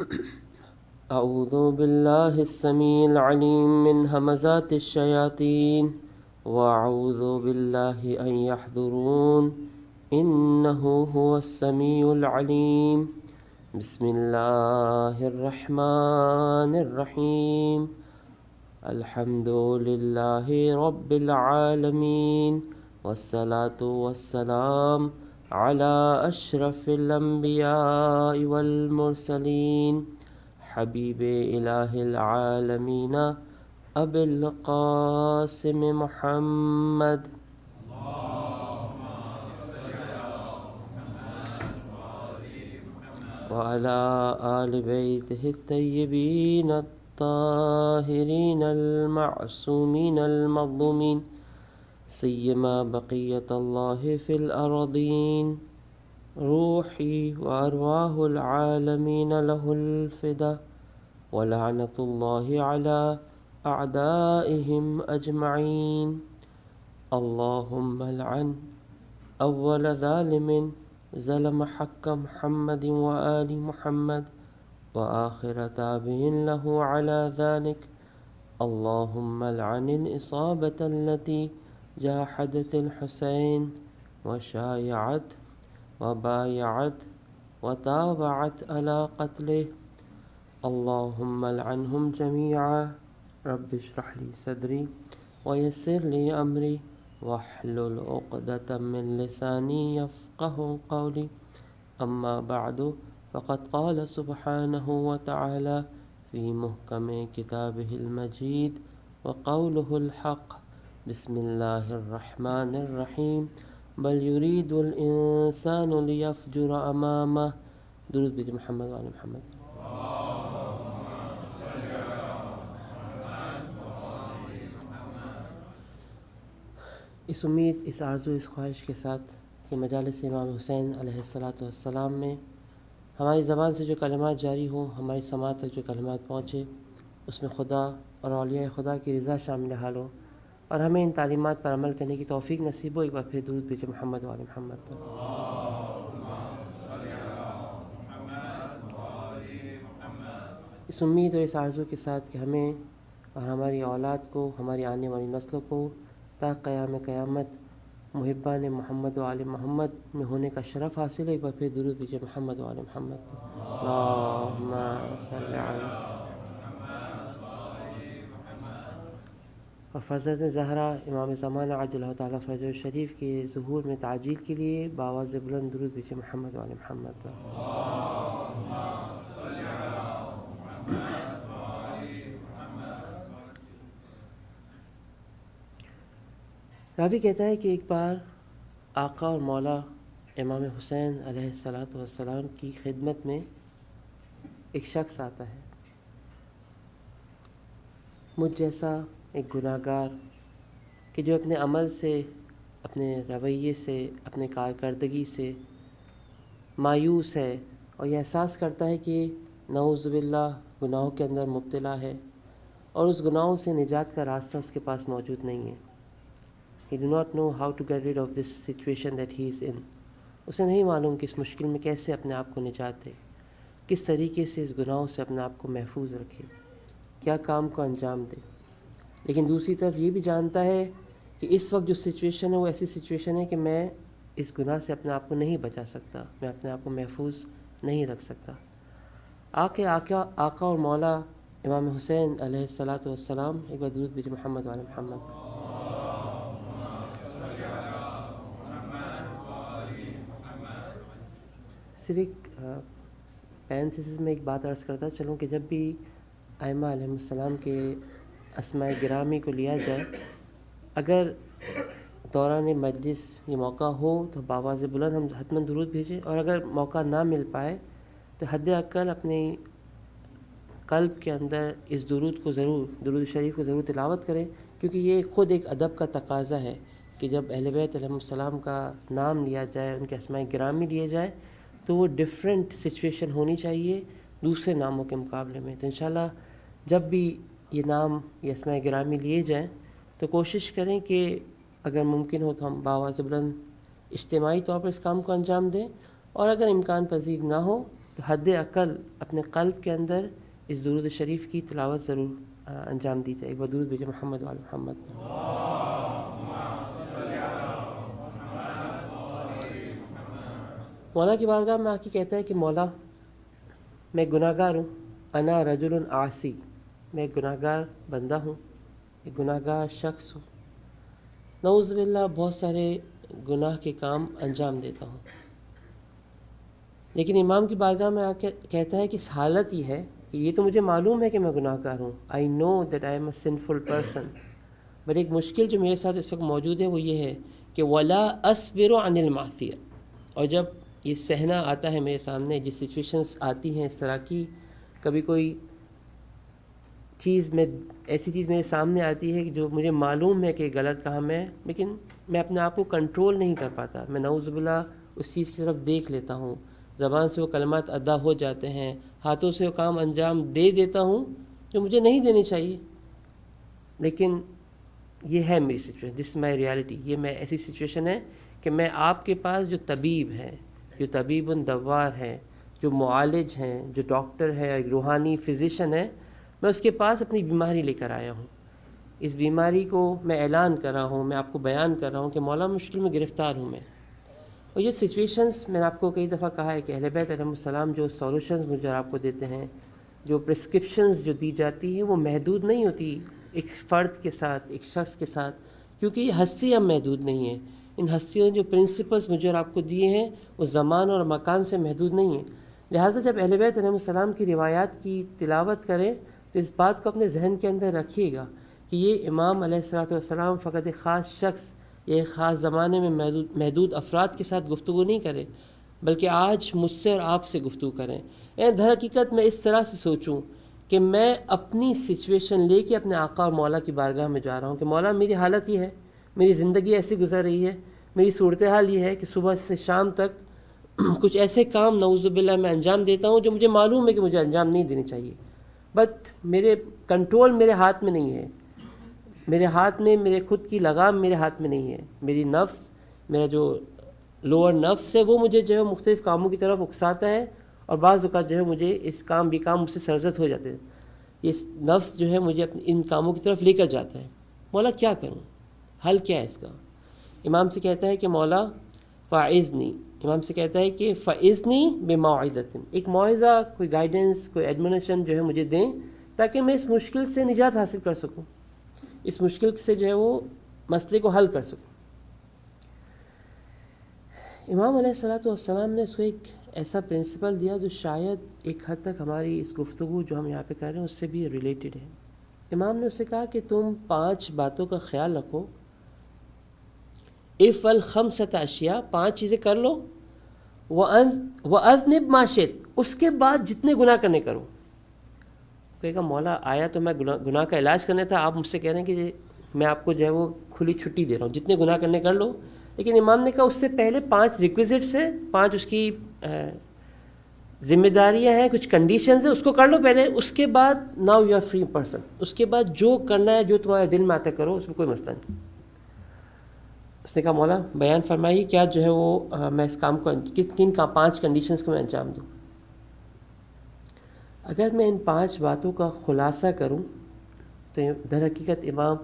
أعوذ بالله السميع العليم من همزات الشياطين وأعوذ بالله أن يحضرون إنه هو السميع العليم بسم الله الرحمن الرحيم الحمد لله رب العالمين والصلاة والسلام على أشرف الأنبياء والمرسلين حبیب الہ العالمین ابی القاسم محمد وعلى آل بیتہ الطیبین الطاہرین المعصومین المظلومین سیما بقیت اللہ فی الارضین روحی وارواح العالمین لہ الفدا ولعنۃ اللہ علی اعدائہم اجمعین اللہم لعن اول ظالم ظلم حق محمد وآل محمد وآخر تابع له على ذلك اللہم لعن الإصابة التي جاحدت الحسین وشایعت وبايعت وتابعت على قتله اللهم لعنهم جميعا رب اشرح لي صدري ويسر لي أمري واحلل عقدة من لساني يفقه قولي أما بعد فقد قال سبحانه وتعالى في محكم كتابه المجيد وقوله الحق بسم الله الرحمن الرحيم بل يريد الانسان ليفجر امامه درود بجی محمد وعلی محمد. اس امید، اس آرزو، اس خواہش کے ساتھ کہ مجالس امام حسین علیہ الصلاۃ والسلام میں ہماری زبان سے جو کلمات جاری ہوں، ہماری سماعت تک جو کلمات پہنچے، اس میں خدا اور اولیاء خدا کی رضا شامل حال ہو اور ہمیں ان تعلیمات پر عمل کرنے کی توفیق نصیب ہو. ایک بار پھر درود بھیجے محمد وعلی محمد. اس امید اور اس آرزو کے ساتھ کہ ہمیں اور ہماری اولاد کو، ہماری آنے والی نسلوں کو تا قیام قیامت محبان محمد وعلی محمد میں ہونے کا شرف حاصل ہے. ایک بار پھر درود بھیجے محمد وعلی محمد. اللہم صلی علی. اور فرزند زہرا امام زمانہ عجل اللہ تعالیٰ فرجہ شریف کے ظہور میں تعجیل کے لیے بآواز بلند درود بھیجے محمد وعلی محمد. راوی کہتا ہے کہ ایک بار آقا اور مولا امام حسین علیہ الصلاۃ والسلام کی خدمت میں ایک شخص آتا ہے، مجھ جیسا ایک گناہ گار کہ جو اپنے عمل سے، اپنے رویے سے، اپنے کارکردگی سے مایوس ہے اور یہ احساس کرتا ہے کہ نعوذ باللہ گناہوں کے اندر مبتلا ہے اور اس گناہوں سے نجات کا راستہ اس کے پاس موجود نہیں ہے. He do not know how to get rid of this situation that he is in. اسے نہیں معلوم کہ اس مشکل میں کیسے اپنے آپ کو نجات دے، کس طریقے سے اس گناہوں سے اپنے آپ کو محفوظ رکھے، کیا کام کو انجام دے. لیکن دوسری طرف یہ بھی جانتا ہے کہ اس وقت جو سچویشن ہے وہ ایسی سچویشن ہے کہ میں اس گناہ سے اپنے آپ کو نہیں بچا سکتا، میں اپنے آپ کو محفوظ نہیں رکھ سکتا. آقا اور مولا امام حسین علیہ الصلاۃ والسلام، ایک بار درود بھیجے محمد وعلی محمد. صرف ایک پینتھسس میں ایک بات عرض کرتا چلوں کہ جب بھی ائمہ علیہ السلام کے اسماء گرامی کو لیا جائے، اگر دوران مجلس یہ موقع ہو تو بآواز بلند ہم حتماً درود بھیجیں، اور اگر موقع نہ مل پائے تو حد اقل اپنی قلب کے اندر اس درود کو ضرور، درود شریف کو ضرور تلاوت کریں، کیونکہ یہ خود ایک ادب کا تقاضا ہے کہ جب اہل بیت علیہ السلام کا نام لیا جائے، ان کے اسماء گرامی لیے جائے تو وہ ڈیفرنٹ سچویشن ہونی چاہیے دوسرے ناموں کے مقابلے میں. تو انشاءاللہ جب بھی یہ نام، یہ اسماء گرامی لیے جائیں تو کوشش کریں کہ اگر ممکن ہو تو ہم بآواز بلند اجتماعی طور پر اس کام کو انجام دیں، اور اگر امکان پذیر نہ ہو تو حد عقل اپنے قلب کے اندر اس درود شریف کی تلاوت ضرور انجام دی جائے. بدرود بھیجے محمد وعلی محمد. مولا کی بارگاہ میں آ کے کہتا ہے کہ مولا میں گناہ گار ہوں. انا رجل عاصی، میں گناہ گار بندہ ہوں، ایک گناہ گار شخص ہوں. نعوذ باللہ بہت سارے گناہ کے کام انجام دیتا ہوں. لیکن امام کی بارگاہ میں آ کے کہتا ہے کہ اس حالت یہ ہے کہ یہ تو مجھے معلوم ہے کہ میں گناہ گار ہوں. I know that I am a sinful person. But ایک مشکل جو میرے ساتھ اس وقت موجود ہے وہ یہ ہے کہ ولا اصبر عن المعصیہ. اور جب یہ سہنا آتا ہے میرے سامنے، جس سچویشنز آتی ہیں اس طرح کی، کبھی کوئی چیز میں ایسی چیز میرے سامنے آتی ہے کہ جو مجھے معلوم ہے کہ غلط کام ہے، لیکن میں اپنے آپ کو کنٹرول نہیں کر پاتا. میں نعوذ باللہ اس چیز کی طرف دیکھ لیتا ہوں، زبان سے وہ کلمات ادا ہو جاتے ہیں، ہاتھوں سے وہ کام انجام دے دیتا ہوں جو مجھے نہیں دینے چاہیے. لیکن یہ ہے میری سچویشن، دس از مائی ریالٹی. یہ میں ایسی سچویشن ہے کہ میں آپ کے پاس جو طبیب ہے، جو طبیب دوار ہے، جو معالج ہیں، جو ڈاکٹر ہے، ایک روحانی فزیشین ہے، میں اس کے پاس اپنی بیماری لے کر آیا ہوں. اس بیماری کو میں اعلان کر رہا ہوں، میں آپ کو بیان کر رہا ہوں کہ مولا مشکل میں گرفتار ہوں میں. اور یہ سچویشنز میں نے آپ کو کئی دفعہ کہا ہے کہ اہل بیت علیہ السلام جو سولوشنز مجھے آپ کو دیتے ہیں، جو پرسکرپشنز جو دی جاتی ہیں، وہ محدود نہیں ہوتی ایک فرد کے ساتھ، ایک شخص کے ساتھ، کیونکہ یہ ہستیاں محدود نہیں ہیں. ان ہستیوں جو پرنسپلز مجھے اور آپ کو دیے ہیں وہ زمان اور مکان سے محدود نہیں ہیں. لہٰذا جب اہل بیت علیہ السلام کی روایات کی تلاوت کریں تو اس بات کو اپنے ذہن کے اندر رکھیے گا کہ یہ امام علیہ الصلوۃ والسلام فقط ایک خاص شخص یا ایک خاص زمانے میں محدود افراد کے ساتھ گفتگو نہیں کرے، بلکہ آج مجھ سے اور آپ سے گفتگو کریں. در حقیقت میں اس طرح سے سوچوں کہ میں اپنی سچویشن لے کے اپنے آقا اور مولا کی بارگاہ میں جا رہا ہوں کہ مولا میری حالت یہ ہے، میری زندگی ایسی گزر رہی ہے، میری صورتحال یہ ہے کہ صبح سے شام تک کچھ ایسے کام نعوذ باللہ میں انجام دیتا ہوں جو مجھے معلوم ہے کہ مجھے انجام نہیں دینے چاہیے، بٹ میرے کنٹرول میرے ہاتھ میں نہیں ہے. میرے ہاتھ میں، میرے خود کی لگام میرے ہاتھ میں نہیں ہے. میری نفس، میرا جو لوور نفس ہے وہ مجھے جو ہے مختلف کاموں کی طرف اکساتا ہے، اور بعض اوقات جو ہے مجھے اس کام بھی کام مجھ سے سرزد ہو جاتے ہیں. یہ نفس جو ہے مجھے ان کاموں کی طرف لے کر جاتا ہے. مولا کیا کروں، حل کیا ہے اس کا؟ امام سے کہتا ہے کہ مولا فاعذنی، امام سے کہتا ہے کہ فاعذنی بموعظۃ، ایک موعظہ، کوئی گائیڈنس، کوئی ایڈمونیشن جو ہے مجھے دیں تاکہ میں اس مشکل سے نجات حاصل کر سکوں، اس مشکل سے جو ہے وہ مسئلے کو حل کر سکوں. امام علیہ الصلوۃ والسلام نے اس کو ایک ایسا پرنسپل دیا جو شاید ایک حد تک ہماری اس گفتگو جو ہم یہاں پہ کر رہے ہیں اس سے بھی ریلیٹڈ ہے. امام نے اس سے کہا کہ تم 5 باتوں کا خیال رکھو. افعل 5 اشیاء، 5 چیزیں کر لو. وَأَذْنِبْ مَا شِئْتَ، اس کے بعد جتنے گناہ کرنے کرو. کہے گا مولا آیا تو میں گناہ کا علاج کرنے تھا، آپ مجھ سے کہہ رہے ہیں کہ میں آپ کو جو ہے وہ کھلی چھٹی دے رہا ہوں، جتنے گناہ کرنے کر لو. لیکن امام نے کہا اس سے پہلے 5 ریکویزٹس ہیں، 5 اس کی ذمہ داریاں ہیں، کچھ کنڈیشنز ہیں، اس کو کر لو پہلے. اس کے بعد now you are free person, اس کے بعد جو کرنا ہے، جو تمہارے دل میں آتا کرو، اس میں کوئی مسئلہ نہیں. اس نے کہا مولا بیان فرمائیے کیا جو ہے وہ میں اس کام کو کن 5 کنڈیشنز کو میں انجام دوں. اگر میں ان 5 باتوں کا خلاصہ کروں تو در حقیقت امام،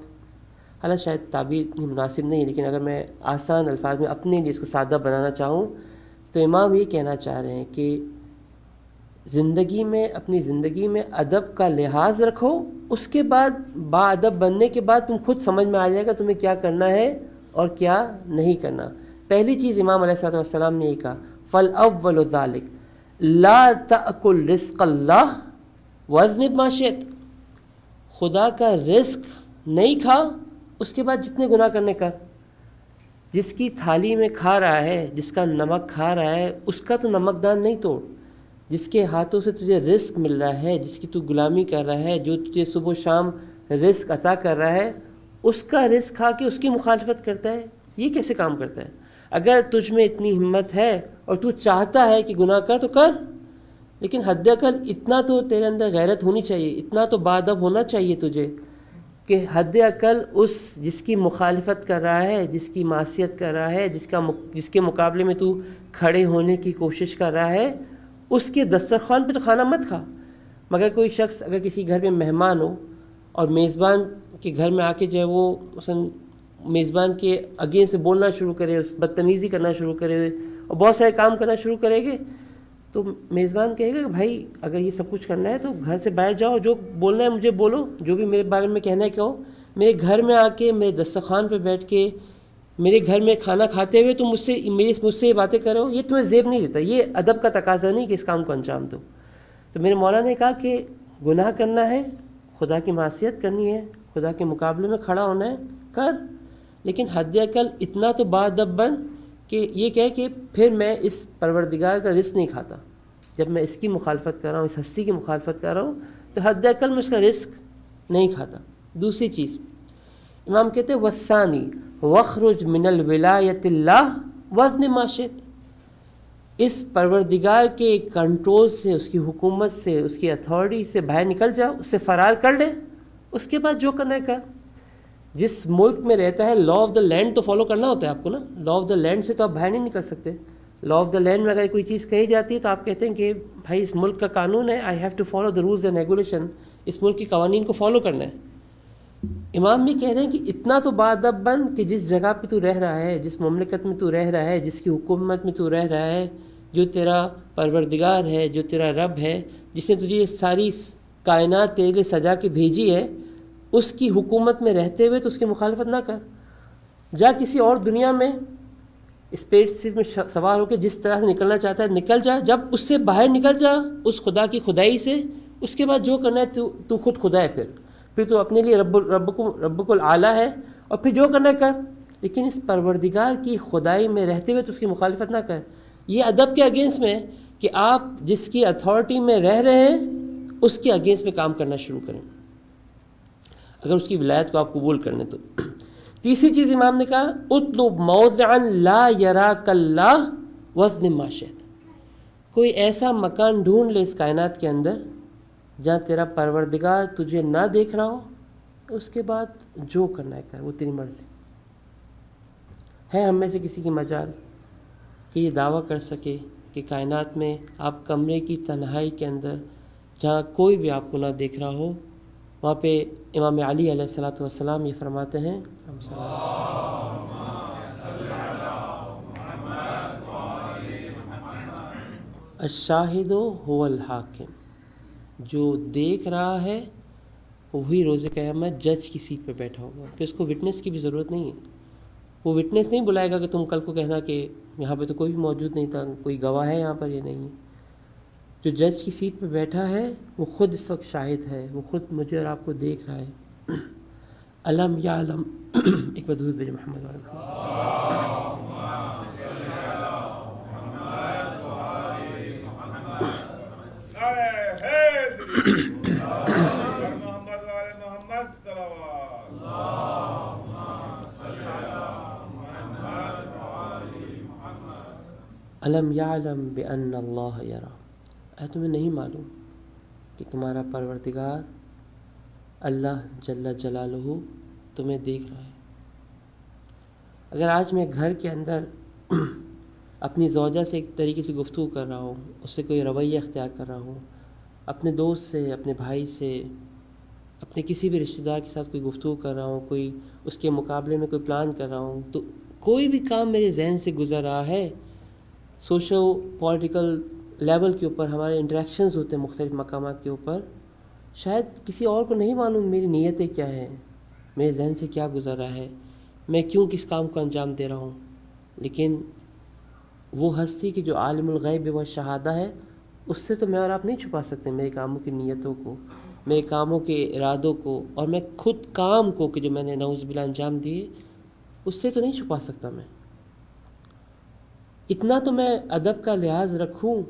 حالانکہ شاید تعبیر اتنی مناسب نہیں ہے، لیکن اگر میں آسان الفاظ میں اپنے لیے اس کو سادہ بنانا چاہوں تو امام یہ کہنا چاہ رہے ہیں کہ زندگی میں، اپنی زندگی میں ادب کا لحاظ رکھو. اس کے بعد با ادب بننے کے بعد تم خود سمجھ میں آ جائے گا تمہیں کیا کرنا ہے اور کیا نہیں کرنا. پہلی چیز امام علیہ الصلوۃ والسلام نے یہ کہا فَالْأَوَّلُ ذَلِكَ لا تأکل رزق اللہ واذنب ما شئت، خدا کا رزق نہیں کھا، اس کے بعد جتنے گناہ کرنے کر. جس کی تھالی میں کھا رہا ہے، جس کا نمک کھا رہا ہے، اس کا تو نمک دان نہیں توڑ. جس کے ہاتھوں سے تجھے رزق مل رہا ہے، جس کی تو غلامی کر رہا ہے، جو تجھے صبح و شام رزق عطا کر رہا ہے، اس کا رزق کھا کے اس کی مخالفت کرتا ہے، یہ کیسے کام کرتا ہے؟ اگر تجھ میں اتنی ہمت ہے اور تو چاہتا ہے کہ گناہ کر تو کر، لیکن حد اقل اتنا تو تیرے اندر غیرت ہونی چاہیے، اتنا تو باادب ہونا چاہیے تجھے کہ حد اقل اس جس کی مخالفت کر رہا ہے، جس کی معصیت کر رہا ہے، جس کے مقابلے میں تو کھڑے ہونے کی کوشش کر رہا ہے، اس کے دسترخوان پہ تو کھانا مت کھا. مگر کوئی شخص اگر کسی گھر میں مہمان ہو اور میزبان کے گھر میں آ کے جو ہے وہ مثلا میزبان کے اگینسٹ بولنا شروع کرے, بدتمیزی کرنا شروع کرے اور بہت سارے کام کرنا شروع کرے گے, تو میزبان کہے گا کہ بھائی اگر یہ سب کچھ کرنا ہے تو گھر سے بیٹھ جاؤ, جو بولنا ہے مجھے بولو, جو بھی میرے بارے میں کہنا ہے کہو. میرے گھر میں آ کے میرے دسترخوان پہ بیٹھ کے میرے گھر میں کھانا کھاتے ہوئے تم مجھ سے یہ باتیں کرو, یہ تمہیں زیب نہیں دیتا, یہ ادب کا تقاضا نہیں کہ اس کام کو انجام دو. تو میرے مولا نے کہا کہ گناہ کرنا ہے, خدا کی معصیت کرنی ہے, خدا کے مقابلے میں کھڑا ہونا ہے, کر, لیکن حد اقل اتنا تو باادب بن کہ یہ کہے کہ پھر میں اس پروردگار کا رزق نہیں کھاتا. جب میں اس کی مخالفت کر رہا ہوں, اس ہستی کی مخالفت کر رہا ہوں, تو حد اقل میں اس کا رزق نہیں کھاتا. دوسری چیز امام کہتے ہیں والثانی وخرج من الولایت اللہ وزن ما شئت, اس پروردگار کے کنٹرول سے, اس کی حکومت سے, اس کی اتھارٹی سے باہر نکل جاؤ, اس سے فرار کر لے, اس کے بعد جو کرنا ہے کر. جس ملک میں رہتا ہے لا آف دا لینڈ تو فالو کرنا ہوتا ہے آپ کو نا, لا آف دا لینڈ سے تو آپ باہر نہیں نکل سکتے. لا آف دا لینڈ میں اگر کوئی چیز کہی جاتی ہے تو آپ کہتے ہیں کہ بھائی اس ملک کا قانون ہے, I have to follow the rules and regulation, اس ملک کے قوانین کو فالو کرنا ہے. امام بھی کہہ رہے ہیں کہ اتنا تو باادب بن کہ جس جگہ پہ تو رہ رہا ہے, جس مملکت میں تو رہ رہا ہے, جس کی حکومت میں تو رہ رہا ہے, جو تیرا پروردگار ہے, جو تیرا رب ہے, جس نے تجھے یہ ساری کائنات تیرے لیے سجا کے بھیجی ہے, اس کی حکومت میں رہتے ہوئے تو اس کی مخالفت نہ کر. جا کسی اور دنیا میں اسپیس میں سوار ہو کے جس طرح سے نکلنا چاہتا ہے نکل جا, جب اس سے باہر نکل جا اس خدا کی خدائی سے, اس کے بعد جو کرنا ہے تو خود خدا ہے, پھر تو اپنے لیے رب الاعلیٰ ہے, اور پھر جو کرنا ہے کر, لیکن اس پروردگار کی خدائی میں رہتے ہوئے تو اس کی مخالفت نہ کر. یہ ادب کے اگینسٹ میں کہ آپ جس کی اتھارٹی میں رہ رہے ہیں اس کے اگینسٹ میں کام کرنا شروع کریں اگر اس کی ولایت کو آپ قبول کرنے تو. تیسری چیز امام نے کہا اطلب موضعا لا یراک اللہ وزن ما شئت, کوئی ایسا مکان ڈھونڈ لے اس کائنات کے اندر جہاں تیرا پروردگار تجھے نہ دیکھ رہا ہو, اس کے بعد جو کرنا ہے کر, وہ تیری مرضی ہے. ہم میں سے کسی کی مجال کہ یہ دعویٰ کر سکے کہ کائنات میں آپ کمرے کی تنہائی کے اندر جہاں کوئی بھی آپ کو نہ دیکھ رہا ہو, وہاں پہ امام علی علیہ الصلوۃ والسلام یہ فرماتے ہیں الشاہد هو الحاکم, جو دیکھ رہا ہے وہی روز قیامت جج کی سیٹ پہ بیٹھا ہوگا. پھر اس کو وٹنس کی بھی ضرورت نہیں ہے, وہ وٹنس نہیں بلائے گا کہ تم کل کو کہنا کہ یہاں پہ تو کوئی بھی موجود نہیں تھا, کوئی گواہ ہے یہاں پر, یہ نہیں ہے. جو جج کی سیٹ پہ بیٹھا ہے وہ خود اس وقت شاہد ہے, وہ خود مجھے اور آپ کو دیکھ رہا ہے. علم یعلم ایک بار درود بھیجیں محمد علم یعلم بأن اللہ یرا, تمہیں نہیں معلوم کہ تمہارا پروردگار اللہ جل جلالہ تمہیں دیکھ رہا ہے. اگر آج میں گھر کے اندر اپنی زوجہ سے ایک طریقے سے گفتگو کر رہا ہوں, اس سے کوئی رویہ اختیار کر رہا ہوں, اپنے دوست سے, اپنے بھائی سے, اپنے کسی بھی رشتہ دار کے ساتھ کوئی گفتگو کر رہا ہوں, کوئی اس کے مقابلے میں کوئی پلان کر رہا ہوں, تو کوئی بھی کام میرے ذہن سے گزر رہا ہے, سوشو پولیٹیکل لیول کے اوپر ہمارے انٹریکشنز ہوتے ہیں مختلف مقامات کے اوپر, شاید کسی اور کو نہیں معلوم میری نیتیں کیا ہیں, میرے ذہن سے کیا گزر رہا ہے, میں کیوں کس کام کو انجام دے رہا ہوں, لیکن وہ ہستی کی جو عالم الغیب و شہادہ ہے, اس سے تو میں اور آپ نہیں چھپا سکتے میرے کاموں کی نیتوں کو, میرے کاموں کے ارادوں کو, اور میں خود کام کو کہ جو میں نے نعوذ باللہ انجام دیے, اس سے تو نہیں چھپا سکتا میں. اتنا تو میں ادب کا لحاظ رکھوں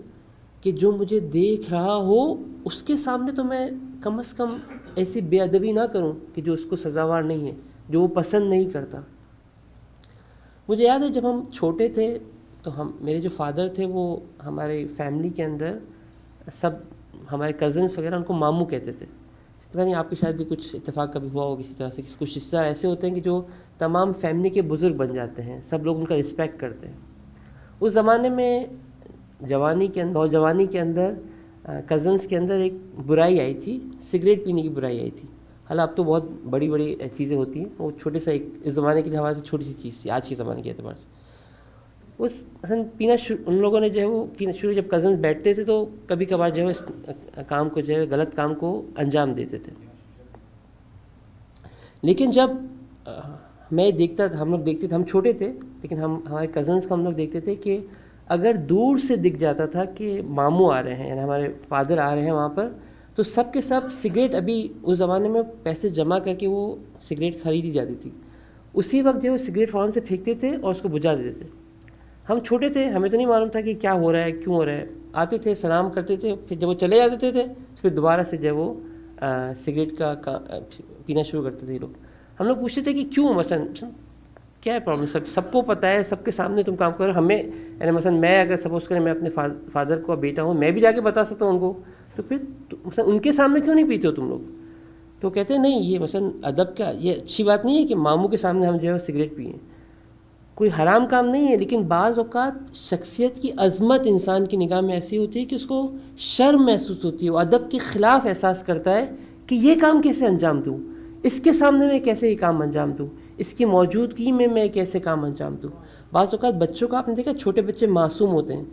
کہ جو مجھے دیکھ رہا ہو اس کے سامنے تو میں کم از کم ایسی بے ادبی نہ کروں کہ جو اس کو سزاوار نہیں ہے, جو وہ پسند نہیں کرتا. مجھے یاد ہے جب ہم چھوٹے تھے تو میرے جو فادر تھے وہ ہمارے فیملی کے اندر سب ہمارے کزنس وغیرہ ان کو ماموں کہتے تھے. پتہ نہیں آپ کے شاید بھی کچھ اتفاق کبھی ہوا ہو کسی طرح سے, کچھ رشتہ دار ایسے ہوتے ہیں کہ جو تمام فیملی کے بزرگ بن جاتے ہیں, سب لوگ ان کا رسپیکٹ کرتے ہیں. اس زمانے میں نوجوانی کے اندر کزنس کے اندر ایک برائی آئی تھی، سگریٹ پینے کی برائی آئی تھی. حالانکہ اب تو بہت بڑی بڑی چیزیں ہوتی ہیں، وہ چھوٹے سا ایک اس زمانے کے لحاظ سے چھوٹی سی چیز تھی آج کے زمانے کے اعتبار سے. اس پینا ان لوگوں نے جو ہے وہ پینا شروع، جب کزنس بیٹھتے تھے تو کبھی کبھار جو ہے اس کام کو جو ہے غلط کام کو انجام دیتے تھے. لیکن جب میں دیکھتا تھا، ہم لوگ دیکھتے تھے، ہم چھوٹے تھے لیکن ہمارے کزنس کو ہم لوگ دیکھتے تھے کہ اگر دور سے دکھ جاتا تھا کہ ماموں آ رہے ہیں یعنی ہمارے فادر آ رہے ہیں وہاں پر، تو سب کے سب سگریٹ، ابھی اس زمانے میں پیسے جمع کر کے وہ سگریٹ خریدی جاتی تھی، اسی وقت جو ہے وہ سگریٹ فوراً سے پھینکتے تھے اور اس کو بجھا دیتے تھے. ہم چھوٹے تھے، ہمیں تو نہیں معلوم تھا کہ کیا ہو رہا ہے، کیوں ہو رہا ہے. آتے تھے، سلام کرتے تھے، پھر جب وہ چلے جاتے تھے پھر دوبارہ سے جو ہے وہ سگریٹ کا پینا شروع کرتے تھے لوگ. ہم لوگ پوچھتے تھے کہ کیوں، مثلا کیا ہے پرابلم، سب کو پتہ ہے، سب کے سامنے تم کام کرو. ہمیں یعنی مثلا میں اگر سپوز کریں میں اپنے فادر کو بیٹا ہوں، میں بھی جا کے بتا سکتا ہوں ان کو، تو پھر مثلا ان کے سامنے کیوں نہیں پیتے ہو تم لوگ؟ تو کہتے ہیں نہیں، یہ مثلا ادب کا، یہ اچھی بات نہیں ہے کہ ماموں کے سامنے ہم جو ہے سگریٹ پئیں. کوئی حرام کام نہیں ہے، لیکن بعض اوقات شخصیت کی عظمت انسان کی نگاہ میں ایسی ہوتی ہے کہ اس کو شرم محسوس ہوتی ہے، وہ ادب کے خلاف احساس کرتا ہے کہ یہ کام کیسے انجام دوں، اس کے سامنے میں کیسے یہ کام انجام دوں، اس کی موجودگی میں کیسے کام انجام دوں. بعض اوقات بچوں کا آپ نے دیکھا، چھوٹے بچے معصوم ہوتے ہیں.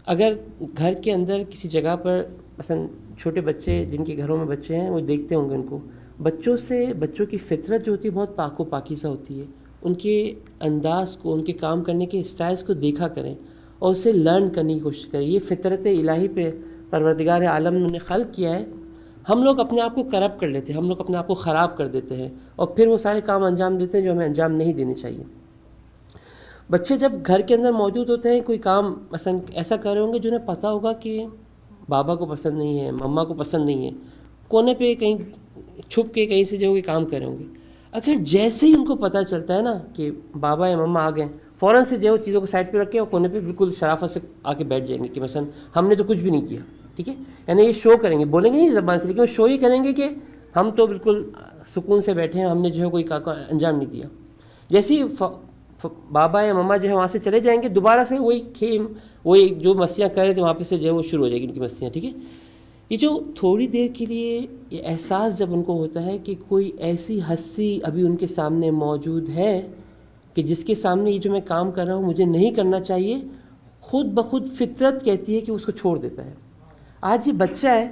اگر گھر کے اندر کسی جگہ پر مثلا چھوٹے بچے جن کے گھروں میں بچے ہیں وہ دیکھتے ہوں گے ان کو، بچوں کی فطرت جو ہوتی ہے بہت پاک و پاکیزہ ہوتی ہے. ان کے انداز کو، ان کے کام کرنے کے اسٹائلز کو دیکھا کریں اور اسے لرن کرنے کی کوشش کریں. یہ فطرت الہی پہ پروردگار عالم نے خلق کیا ہے. ہم لوگ اپنے آپ کو کرپٹ کر لیتے ہیں، ہم لوگ اپنے آپ کو خراب کر دیتے ہیں اور پھر وہ سارے کام انجام دیتے ہیں جو ہمیں انجام نہیں دینے چاہیے. بچے جب گھر کے اندر موجود ہوتے ہیں، کوئی کام مثلا ایسا کر رہے ہوں گے جو انہیں پتہ ہوگا کہ بابا کو پسند نہیں ہے، مما کو پسند نہیں ہے، کونے پہ کہیں چھپ کے کہیں سے جو کام کر رہے ہوں گے. اگر جیسے ہی ان کو پتہ چلتا ہے نا کہ بابا یا مما آ گئے، فوراً سے جو چیزوں کو سائڈ پہ رکھ کے اور کونے پہ بالکل شرافت سے آ کے بیٹھ جائیں گے کہ مثلا ہم نے تو کچھ بھی نہیں کیا. ٹھیک ہے، یعنی یہ شو کریں گے، بولیں گے نہیں زبان سے، لیکن وہ شو ہی کریں گے کہ ہم تو بالکل سکون سے بیٹھے ہیں، ہم نے جو ہے کوئی کام انجام نہیں دیا. جیسے ہی بابا یا مما جو ہے وہاں سے چلے جائیں گے، دوبارہ سے وہی جو مستیاں کر رہے تھے وہاں پہ سے جو ہے وہ شروع ہو جائے گی ان کی مستیاں. ٹھیک ہے، یہ جو تھوڑی دیر کے لیے یہ احساس جب ان کو ہوتا ہے کہ کوئی ایسی ہستی ابھی ان کے سامنے موجود ہے کہ جس کے سامنے یہ جو میں کام کر رہا ہوں مجھے نہیں کرنا چاہیے، خود بخود فطرت کہتی ہے کہ اس کو چھوڑ دیتا ہے. آج یہ بچہ ہے،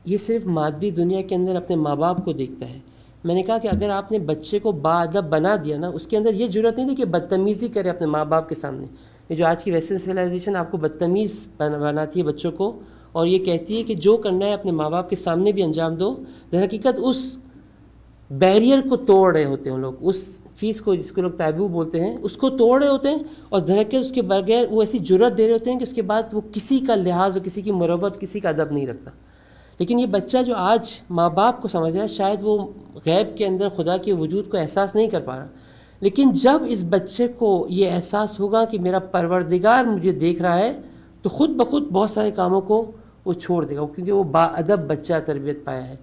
یہ صرف مادی دنیا کے اندر اپنے ماں باپ کو دیکھتا ہے. میں نے کہا کہ اگر آپ نے بچے کو باادب بنا دیا نا، اس کے اندر یہ جرات نہیں تھی کہ بدتمیزی کرے اپنے ماں باپ کے سامنے. یہ جو آج کی ویسٹرن سویلائزیشن آپ کو بدتمیز بناتی ہے بچوں کو، اور یہ کہتی ہے کہ جو کرنا ہے اپنے ماں باپ کے سامنے بھی انجام دو. در حقیقت اس بیریئر کو توڑ رہے ہوتے ہیں لوگ، اس چیز کو جس کو لوگ تابو بولتے ہیں اس کو توڑ رہے ہوتے ہیں، اور در حقیقت اس کے بغیر وہ ایسی جرات دے رہے ہوتے ہیں کہ اس کے بعد وہ کسی کا لحاظ اور کسی کی مروت، کسی کا ادب نہیں رکھتا. لیکن یہ بچہ جو آج ماں باپ کو سمجھ رہا ہے، شاید وہ غیب کے اندر خدا کے وجود کو احساس نہیں کر پا رہا. لیکن جب اس بچے کو یہ احساس ہوگا کہ میرا پروردگار مجھے دیکھ رہا ہے، تو خود بخود بہت سارے کاموں کو وہ چھوڑ دے گا، کیونکہ وہ با ادب بچہ تربیت پایا ہے.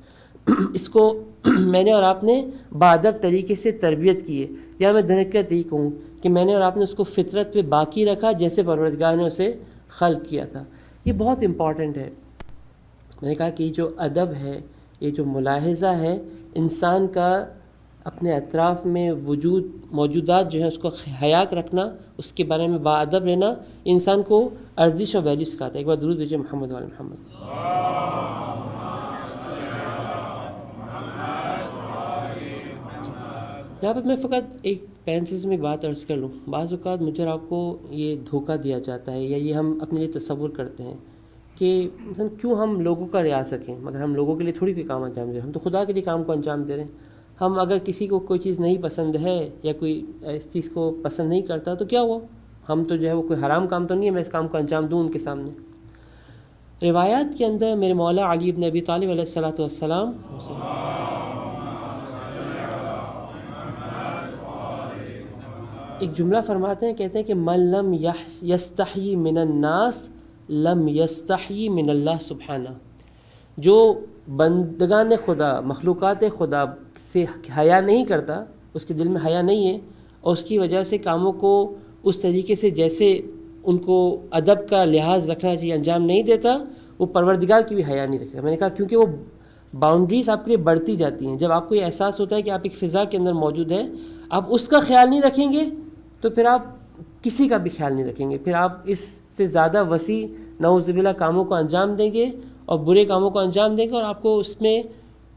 اس کو میں نے اور آپ نے با ادب طریقے سے تربیت کی ہے، یا میں در حقیقت یہی کہوں کہ میں نے اور آپ نے اس کو فطرت پہ باقی رکھا جیسے پروردگار نے اسے خلق کیا تھا. یہ بہت امپورٹنٹ ہے. میں نے کہا کہ یہ جو ادب ہے، یہ جو ملاحظہ ہے، انسان کا اپنے اطراف میں موجودات جو ہیں اس کو حیات رکھنا، اس کے بارے میں باادب رہنا، انسان کو ارزش اور ویلیو سکھاتا ہے. ایک بار درود بھیجیے محمد وعلی محمد. یہاں پر میں فقط ایک پینسز میں بات عرض کر لوں. بعض اوقات مجھے اور آپ کو یہ دھوکہ دیا جاتا ہے، یا یہ ہم اپنے لیے تصور کرتے ہیں کہ مثلا کیوں ہم لوگوں کا رعا سکیں، مگر ہم لوگوں کے لیے تھوڑی کوئی کام انجام دے رہے ہیں، ہم تو خدا کے لیے کام کو انجام دے رہے ہیں. ہم اگر کسی کو کوئی چیز نہیں پسند ہے یا کوئی اس چیز کو پسند نہیں کرتا تو کیا ہوا، ہم تو جو ہے وہ کوئی حرام کام تو نہیں ہے میں اس کام کو انجام دوں ان کے سامنے. روایات کے اندر میرے مولا علی بن ابی طالب علیہ الصلوۃ والسلام ایک جملہ فرماتے ہیں، کہتے ہیں کہ من لم یستحی من الناس لم یستحی من اللہ سبحانہ. جو بندگان خدا، مخلوقات خدا سے حیا نہیں کرتا، اس کے دل میں حیا نہیں ہے، اور اس کی وجہ سے کاموں کو اس طریقے سے جیسے ان کو ادب کا لحاظ رکھنا چاہیے انجام نہیں دیتا، وہ پروردگار کی بھی حیا نہیں رکھے گا. میں نے کہا کیونکہ وہ باؤنڈریز آپ کے لیے بڑھتی جاتی ہیں. جب آپ کو یہ احساس ہوتا ہے کہ آپ ایک فضا کے اندر موجود ہیں، آپ اس کا خیال نہیں رکھیں گے تو پھر آپ کسی کا بھی خیال نہیں رکھیں گے. پھر آپ اس سے زیادہ وسیع نعوذ باللہ کاموں کو انجام دیں گے اور برے کاموں کو انجام دیں گے، اور آپ کو اس میں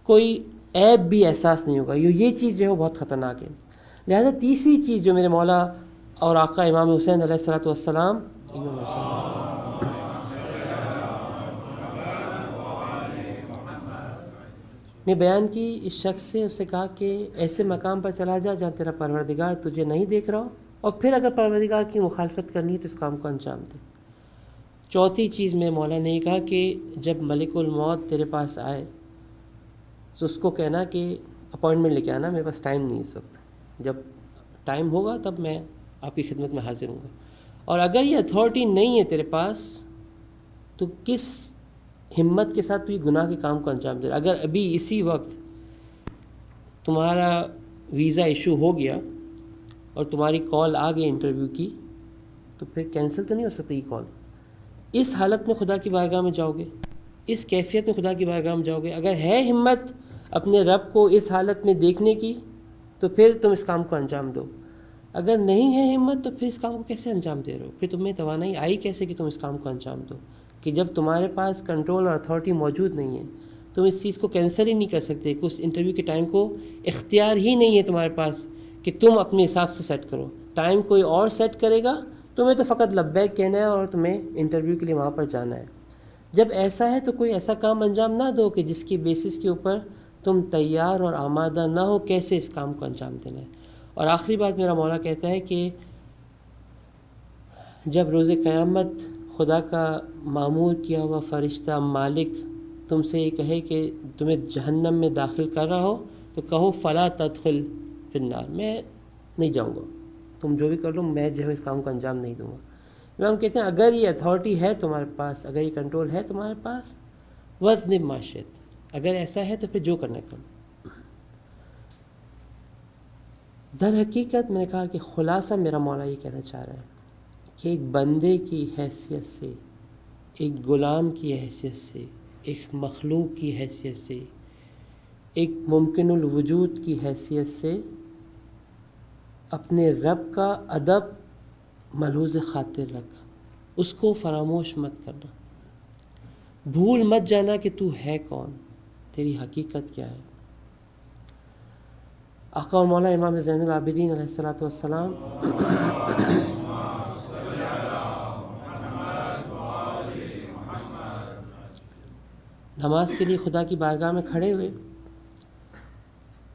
کوئی عیب بھی احساس نہیں ہوگا. یہ چیز جو ہے وہ بہت خطرناک ہے. لہذا تیسری چیز جو میرے مولا اور آقا امام حسین علیہ الصلوۃ والسلام نے بیان کی اس شخص سے، اس سے کہا کہ ایسے مقام پر چلا جا جہاں تیرا پروردگار تجھے نہیں دیکھ رہا ہو، اور پھر اگر پروردگار کی مخالفت کرنی ہے تو اس کام کو انجام دے. چوتھی چیز میرے مولا نے یہ کہا کہ جب ملک الموت تیرے پاس آئے تو اس کو کہنا کہ اپوائنٹمنٹ لے کے آنا، میرے پاس ٹائم نہیں ہے اس وقت، جب ٹائم ہوگا تب میں آپ کی خدمت میں حاضر ہوں گا. اور اگر یہ اتھارٹی نہیں ہے تیرے پاس تو کس ہمت کے ساتھ تو یہ گناہ کے کام کو انجام دے رہا. اگر ابھی اسی وقت تمہارا ویزا ایشو ہو گیا اور تمہاری کال آ گئی انٹرویو کی، تو پھر کینسل تو نہیں ہو سکتی یہ کال. اس حالت میں خدا کی بارگاہ میں جاؤ گے، اس کیفیت میں خدا کی بارگاہ میں جاؤ گے. اگر ہے ہمت اپنے رب کو اس حالت میں دیکھنے کی تو پھر تم اس کام کو انجام دو. اگر نہیں ہے ہمت تو پھر اس کام کو کیسے انجام دے رہے ہو؟ پھر تمہیں توانائی آئی کیسے کہ تم اس کام کو انجام دو؟ کہ جب تمہارے پاس کنٹرول اور اتھارٹی موجود نہیں ہے، تم اس چیز کو کینسل ہی نہیں کر سکتے کہ اس انٹرویو کے ٹائم کو اختیار ہی نہیں ہے تمہارے پاس کہ تم اپنے حساب سے سیٹ کرو. ٹائم کوئی اور سیٹ کرے گا، تمہیں تو فقط لبیک کہنا ہے اور تمہیں انٹرویو کے لیے وہاں پر جانا ہے. جب ایسا ہے تو کوئی ایسا کام انجام نہ دو کہ جس کی بیسس کے اوپر تم تیار اور آمادہ نہ ہو کیسے اس کام کو انجام دینا ہے. اور آخری بات میرا مولا کہتا ہے کہ جب روز قیامت خدا کا معمور کیا ہوا فرشتہ مالک تم سے یہ کہے کہ تمہیں جہنم میں داخل کر رہا ہو تو کہو فلا تدخل فی النار، میں نہیں جاؤں گا، تم جو بھی کر لو میں جو ہے اس کام کو انجام نہیں دوں گا. امام کہتے ہیں اگر یہ اتھارٹی ہے تمہارے پاس، اگر یہ کنٹرول ہے تمہارے پاس، وَذْنِبْ مَا شِئْتَ، اگر ایسا ہے تو پھر جو کرنا کرو. در حقیقت میں نے کہا کہ خلاصہ میرا مولا یہ کہنا چاہ رہا ہے کہ ایک بندے کی حیثیت سے، ایک غلام کی حیثیت سے، ایک مخلوق کی حیثیت سے، ایک ممکن الوجود کی حیثیت سے اپنے رب کا ادب ملحوظ خاطر رکھ، اس کو فراموش مت کرنا. بھول مت جانا کہ تو ہے کون، تیری حقیقت کیا ہے. آقا و مولا امام زین العابدین علیہ الصلوۃ والسلام نماز کے لیے خدا کی بارگاہ میں کھڑے ہوئے،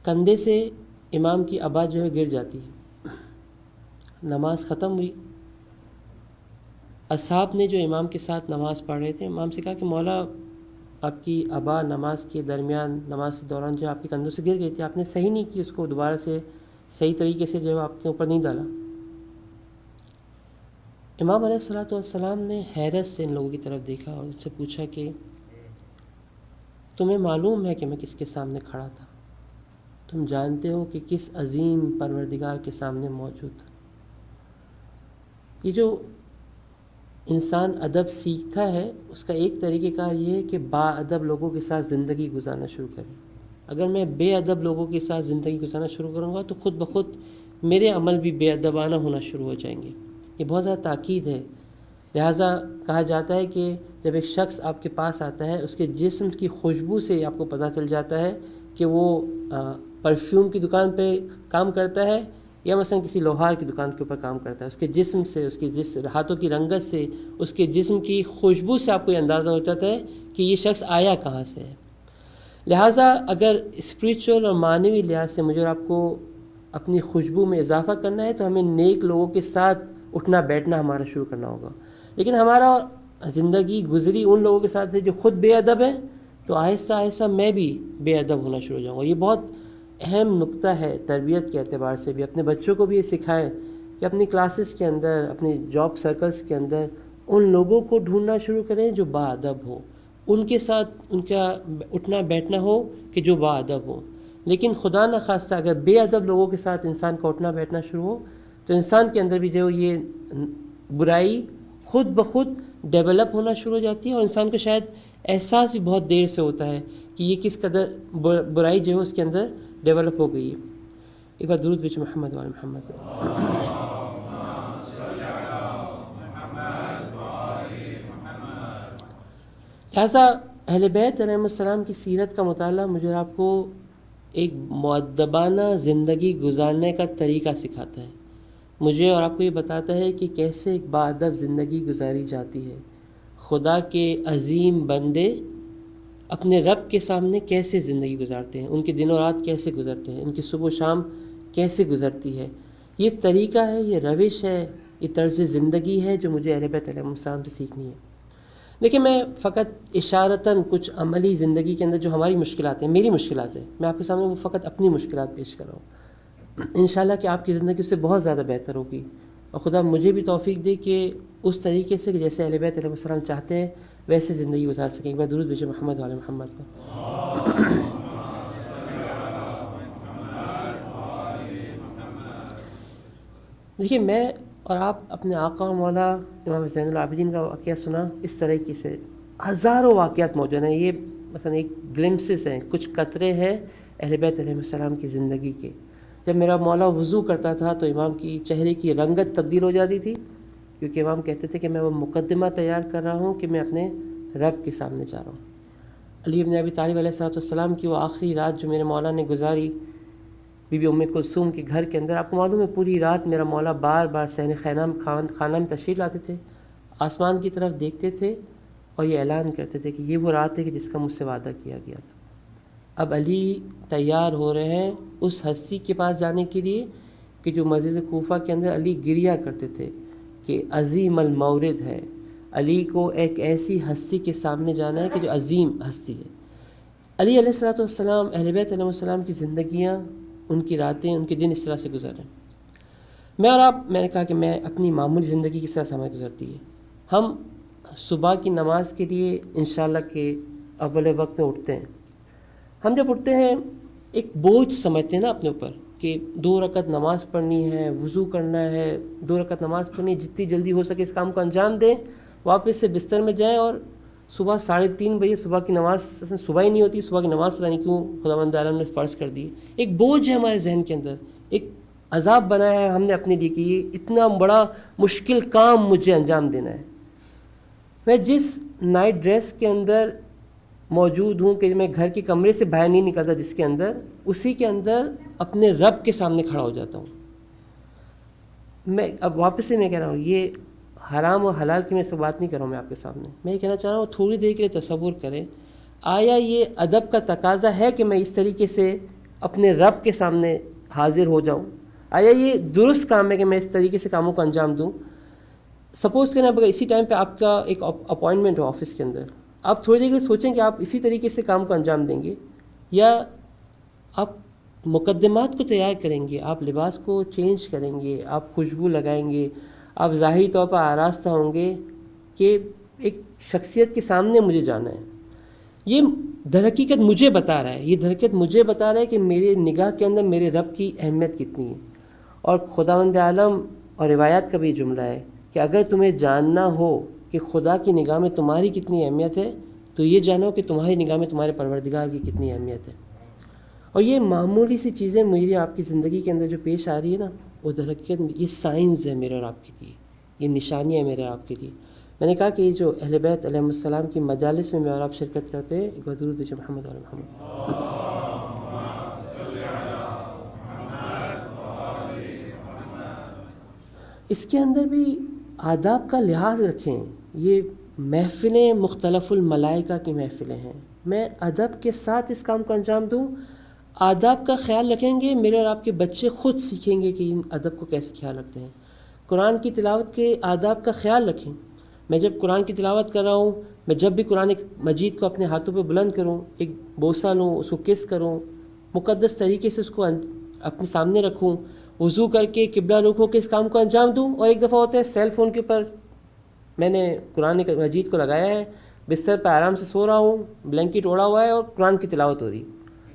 کندھے سے امام کی ابا جو ہے گر جاتی ہے. نماز ختم ہوئی، اصحاب نے جو امام کے ساتھ نماز پڑھ رہے تھے امام سے کہا کہ مولا آپ کی ابا نماز کے درمیان، نماز کے دوران جو آپ کے کندھوں سے گر گئی تھی، آپ نے صحیح نہیں کی، اس کو دوبارہ سے صحیح طریقے سے جو ہے آپ کے اوپر نہیں ڈالا. امام علیہ الصلوۃ والسلام نے حیرت سے ان لوگوں کی طرف دیکھا اور ان سے پوچھا کہ تمہیں معلوم ہے کہ میں کس کے سامنے کھڑا تھا؟ تم جانتے ہو کہ کس عظیم پروردگار کے سامنے موجود تھا؟ یہ جو انسان ادب سیکھتا ہے اس کا ایک طریقہ کار یہ ہے کہ با ادب لوگوں کے ساتھ زندگی گزارنا شروع کرے. اگر میں بے ادب لوگوں کے ساتھ زندگی گزارنا شروع کروں گا تو خود بخود میرے عمل بھی بے ادبانہ ہونا شروع ہو جائیں گے. یہ بہت زیادہ تاکید ہے. لہٰذا کہا جاتا ہے کہ جب ایک شخص آپ کے پاس آتا ہے اس کے جسم کی خوشبو سے آپ کو پتہ چل جاتا ہے کہ وہ پرفیوم کی دکان پہ کام کرتا ہے یا مثلا کسی لوہار کی دکان کے اوپر کام کرتا ہے. اس کے جسم سے، اس کے ہاتھوں کی رنگت سے، اس کے جسم کی خوشبو سے آپ کو یہ اندازہ ہو جاتا ہے کہ یہ شخص آیا کہاں سے ہے. لہٰذا اگر اسپریچول اور معنوی لحاظ سے مجھے اور آپ کو اپنی خوشبو میں اضافہ کرنا ہے تو ہمیں نیک لوگوں کے ساتھ اٹھنا بیٹھنا ہمارا شروع کرنا ہوگا. لیکن ہمارا زندگی گزری ان لوگوں کے ساتھ ہے جو خود بے ادب ہیں، تو آہستہ آہستہ میں بھی بے ادب ہونا شروع ہو جاؤں گا. یہ بہت اہم نقطہ ہے تربیت کے اعتبار سے بھی. اپنے بچوں کو بھی یہ سکھائیں کہ اپنی کلاسز کے اندر، اپنی جاب سرکلز کے اندر ان لوگوں کو ڈھونڈنا شروع کریں جو با ادب ہو، ان کے ساتھ ان کا اٹھنا بیٹھنا ہو کہ جو با ادب ہو. لیکن خدا نخواستہ اگر بے ادب لوگوں کے ساتھ انسان کا اٹھنا بیٹھنا شروع ہو تو انسان کے اندر بھی جو یہ برائی خود بخود ڈیولپ ہونا شروع ہو جاتی ہے، اور انسان کو شاید احساس بھی بہت دیر سے ہوتا ہے کہ یہ کس قدر برائی جو ہے اس کے اندر ڈیولپ ہو گئی ہے۔ ایک بار درود بھیجو محمد وعلی محمد۔ لہٰذا اہل بیت علیہم السلام کی سیرت کا مطالعہ مجھے اور آپ کو ایک مؤدبانہ زندگی گزارنے کا طریقہ سکھاتا ہے، مجھے اور آپ کو یہ بتاتا ہے کہ کیسے ایک باادب زندگی گزاری جاتی ہے، خدا کے عظیم بندے اپنے رب کے سامنے کیسے زندگی گزارتے ہیں، ان کے دن و رات کیسے گزرتے ہیں، ان کی صبح و شام کیسے گزرتی ہے۔ یہ طریقہ ہے، یہ روش ہے، یہ طرز زندگی ہے جو مجھے اہل بیت علیہم السلام سے سیکھنی ہے۔ دیکھیں، میں فقط اشارتاً کچھ عملی زندگی کے اندر جو ہماری مشکلات ہیں، میری مشکلات ہیں، میں آپ کے سامنے وہ فقط اپنی مشکلات پیش کر رہا ہوں۔ انشاءاللہ کہ آپ کی زندگی اس سے بہت زیادہ بہتر ہوگی، اور خدا مجھے بھی توفیق دے کہ اس طریقے سے کہ جیسے اہل بیت علیہ السلام چاہتے ہیں ویسے زندگی گزار سکیں۔ ایک بار درود بھیجو محمد وعلی محمد پر۔ دیکھیے، میں اور آپ اپنے آقا و مولا امام زین العابدین کا واقعہ سنا، اس طریقے سے ہزاروں واقعات موجود ہیں۔ یہ مثلا ایک گلمسز ہیں، کچھ قطرے ہیں اہل بیت علیہ السلام کی زندگی کے۔ جب میرا مولا وضو کرتا تھا تو امام کی چہرے کی رنگت تبدیل ہو جاتی تھی، کیونکہ امام کہتے تھے کہ میں وہ مقدمہ تیار کر رہا ہوں کہ میں اپنے رب کے سامنے جا رہا ہوں۔ علی بن ابی طالب علیہ السلام کی وہ آخری رات جو میرے مولا نے گزاری بی بی ام کلثوم کے گھر کے اندر، آپ کو معلوم ہے پوری رات میرا مولا بار بار صحن خانہ میں تشریف لاتے تھے، آسمان کی طرف دیکھتے تھے اور یہ اعلان کرتے تھے کہ یہ وہ رات ہے کہ جس کا مجھ سے وعدہ کیا گیا تھا۔ اب علی تیار ہو رہے ہیں اس ہستی کے پاس جانے کے لیے کہ جو مسجد کوفہ کے اندر علی گریا کرتے تھے کہ عظیم المورد ہے، علی کو ایک ایسی ہستی کے سامنے جانا ہے کہ جو عظیم ہستی ہے۔ علی علیہ السلام، اہل بیت علیہ السلام کی زندگیاں، ان کی راتیں، ان کے دن اس طرح سے گزرے۔ میں اور آپ، میں نے کہا کہ میں اپنی معمولی زندگی کس طرح سے ہمیں گزرتی ہے۔ ہم صبح کی نماز کے لیے انشاءاللہ کہ اول وقت میں اٹھتے ہیں۔ ہم جب اٹھتے ہیں ایک بوجھ سمجھتے ہیں نا اپنے اوپر کہ 2 رکعت نماز پڑھنی ہے، وضو کرنا ہے، 2 رکعت نماز پڑھنی ہے، جتنی جلدی ہو سکے اس کام کو انجام دیں، واپس سے بستر میں جائیں، اور صبح 3:30 بجے صبح کی نماز، صبح ہی نہیں ہوتی، صبح کی نماز پتہ نہیں کیوں خداوند عالم نے فرض کر دی۔ ایک بوجھ ہے ہمارے ذہن کے اندر، ایک عذاب بنایا ہے ہم نے اپنے لیے کہ یہ اتنا بڑا مشکل کام مجھے انجام دینا ہے۔ میں جس نائٹ ڈریس کے اندر موجود ہوں کہ میں گھر کے کمرے سے باہر نہیں نکلتا، جس کے اندر، اسی کے اندر اپنے رب کے سامنے کھڑا ہو جاتا ہوں۔ میں اب واپس سے میں کہہ رہا ہوں، یہ حرام و حلال کی میں اس بات نہیں کر رہا ہوں میں آپ کے سامنے، میں یہ کہنا چاہ رہا ہوں تھوڑی دیر کے لیے تصور کریں، آیا یہ ادب کا تقاضا ہے کہ میں اس طریقے سے اپنے رب کے سامنے حاضر ہو جاؤں؟ آیا یہ درست کام ہے کہ میں اس طریقے سے کاموں کو انجام دوں؟ سپوز کریں اگر اسی ٹائم پہ آپ کا ایک اپوائنٹمنٹ ہو آفس کے اندر، آپ تھوڑی دیر کے لیے سوچیں کہ آپ اسی طریقے سے کام کو انجام دیں گے، یا آپ مقدمات کو تیار کریں گے، آپ لباس کو چینج کریں گے، آپ خوشبو لگائیں گے، آپ ظاہری طور پر آراستہ ہوں گے کہ ایک شخصیت کے سامنے مجھے جانا ہے۔ یہ در حقیقت مجھے بتا رہا ہے، یہ در حقیقت مجھے بتا رہا ہے کہ میرے نگاہ کے اندر میرے رب کی اہمیت کتنی ہے۔ اور خداوند عالم اور روایات کا بھی جملہ ہے کہ اگر تمہیں جاننا ہو کہ خدا کی نگاہ میں تمہاری کتنی اہمیت ہے تو یہ جانو کہ تمہاری نگاہ میں تمہارے پروردگار کی کتنی اہمیت ہے۔ اور یہ معمولی سی چیزیں میری آپ کی زندگی کے اندر جو پیش آ رہی ہے نا، وہ در حقیقت یہ سائنس ہے میرے اور آپ کے لیے، یہ نشانیاں ہیں میرے اور آپ کے لیے۔ میں نے کہا کہ یہ جو اہل بیت علیہ السلام کی مجالس میں اور آپ شرکت کرتے ہیں، ایک بار درود بھیجو محمد علیہ محمد۔ اس کے اندر بھی آداب کا لحاظ رکھیں۔ یہ محفلیں مختلف الملائکہ کی محفلیں ہیں، میں ادب کے ساتھ اس کام کو انجام دوں، آداب کا خیال رکھیں گے، میرے اور آپ کے بچے خود سیکھیں گے کہ ان ادب کو کیسے خیال رکھتے ہیں۔ قرآن کی تلاوت کے آداب کا خیال رکھیں۔ میں جب قرآن کی تلاوت کر رہا ہوں، میں جب بھی قرآن مجید کو اپنے ہاتھوں پہ بلند کروں، ایک بوسہ لوں، اس کو کس کروں، مقدس طریقے سے اس کو اپنے سامنے رکھوں، وضو کر کے قبلہ رخ ہو کے اس کام کو انجام دوں۔ اور ایک دفعہ ہوتا ہے سیل فون کے اوپر میں نے قرآن مجید کو لگایا ہے، بستر پہ آرام سے سو رہا ہوں، بلینکٹ اوڑا ہوا ہے اور قرآن کی تلاوت ہو رہی،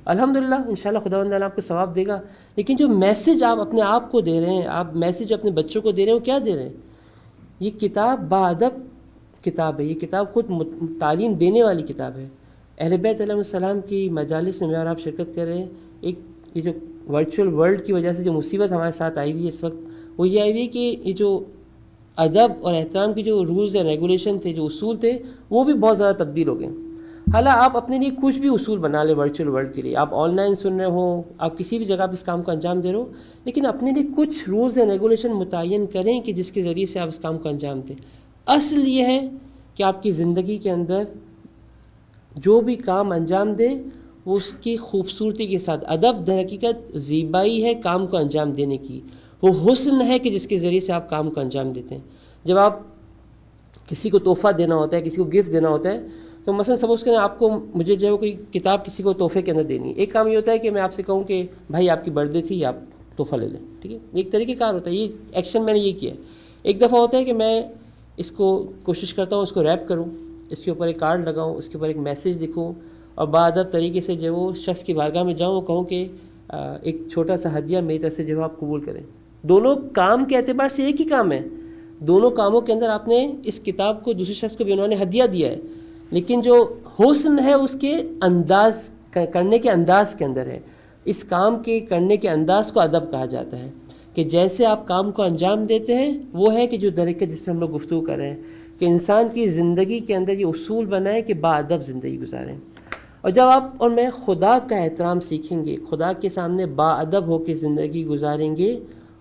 الحمدللہ انشاءاللہ خداوند تعالیٰ آپ کو ثواب دے گا۔ لیکن جو میسج آپ اپنے آپ کو دے رہے ہیں، آپ میسج اپنے بچوں کو دے رہے ہیں، وہ کیا دے رہے ہیں؟ یہ کتاب باادب کتاب ہے، یہ کتاب خود تعلیم دینے والی کتاب ہے۔ اہل بیت علیہ السلام کی مجالس میں اور آپ شرکت کر رہے ہیں۔ ایک یہ جو ورچوئل ورلڈ کی وجہ سے جو مصیبت ہمارے ساتھ آئی ہوئی ہے اس وقت، وہ یہ آئی ہوئی ہے کہ یہ جو ادب اور احترام کے جو رولز اینڈ ریگولیشن تھے، جو اصول تھے، وہ بھی بہت زیادہ تبدیل ہو گئے۔ حالانکہ آپ اپنے لیے کچھ بھی اصول بنا لیں ورچوئل ورلڈ کے لیے، آپ آن لائن سن رہے ہوں، آپ کسی بھی جگہ پہ اس کام کو انجام دے رہے ہو، لیکن اپنے لیے کچھ رولز اینڈ ریگولیشن متعین کریں کہ جس کے ذریعے سے آپ اس کام کو انجام دیں۔ اصل یہ ہے کہ آپ کی زندگی کے اندر جو بھی کام انجام دے وہ اس کی خوبصورتی کے ساتھ، ادب در حقیقت زیبائی ہے کام کو انجام دینے کی، وہ حسن ہے کہ جس کے ذریعے سے آپ کام کو انجام دیتے ہیں۔ جب آپ کسی کو تحفہ دینا ہوتا ہے، کسی کو گفٹ دینا ہوتا ہے، تو مثلا سپوز کریں آپ کو مجھے جو ہے کوئی کتاب کسی کو تحفے کے اندر دینی ہے، ایک کام یہ ہوتا ہے کہ میں آپ سے کہوں کہ بھائی آپ کی برتھ ڈے تھی، آپ تحفہ لے لیں، ٹھیک ہے، ایک طریقہ کار ہوتا ہے، یہ ایکشن میں نے یہ کیا ہے۔ ایک دفعہ ہوتا ہے کہ میں اس کو کوشش کرتا ہوں اس کو ریپ کروں، اس کے اوپر ایک کارڈ لگاؤں، اس کے اوپر ایک میسیج لکھوں، اور باادب طریقے سے جو وہ شخص کی بارگاہ میں جاؤں اور کہوں کہ ایک چھوٹا سا ہدیہ میری طرف سے جو ہے آپ قبول کریں۔ دونوں کام کے اعتبار سے ایک ہی کام ہے، دونوں کاموں کے اندر آپ نے اس کتاب کو دوسرے شخص کو بھی انہوں نے ہدیہ دیا ہے، لیکن جو حسن ہے اس کے انداز کرنے کے انداز کے اندر ہے۔ اس کام کے کرنے کے انداز کو ادب کہا جاتا ہے، کہ جیسے آپ کام کو انجام دیتے ہیں وہ ہے کہ جو طریقہ جس پہ ہم لوگ گفتگو کر رہے ہیں کہ انسان کی زندگی کے اندر یہ اصول بنائیں کہ باادب زندگی گزاریں۔ اور جب آپ اور میں خدا کا احترام سیکھیں گے، خدا کے سامنے باادب ہو کے زندگی گزاریں گے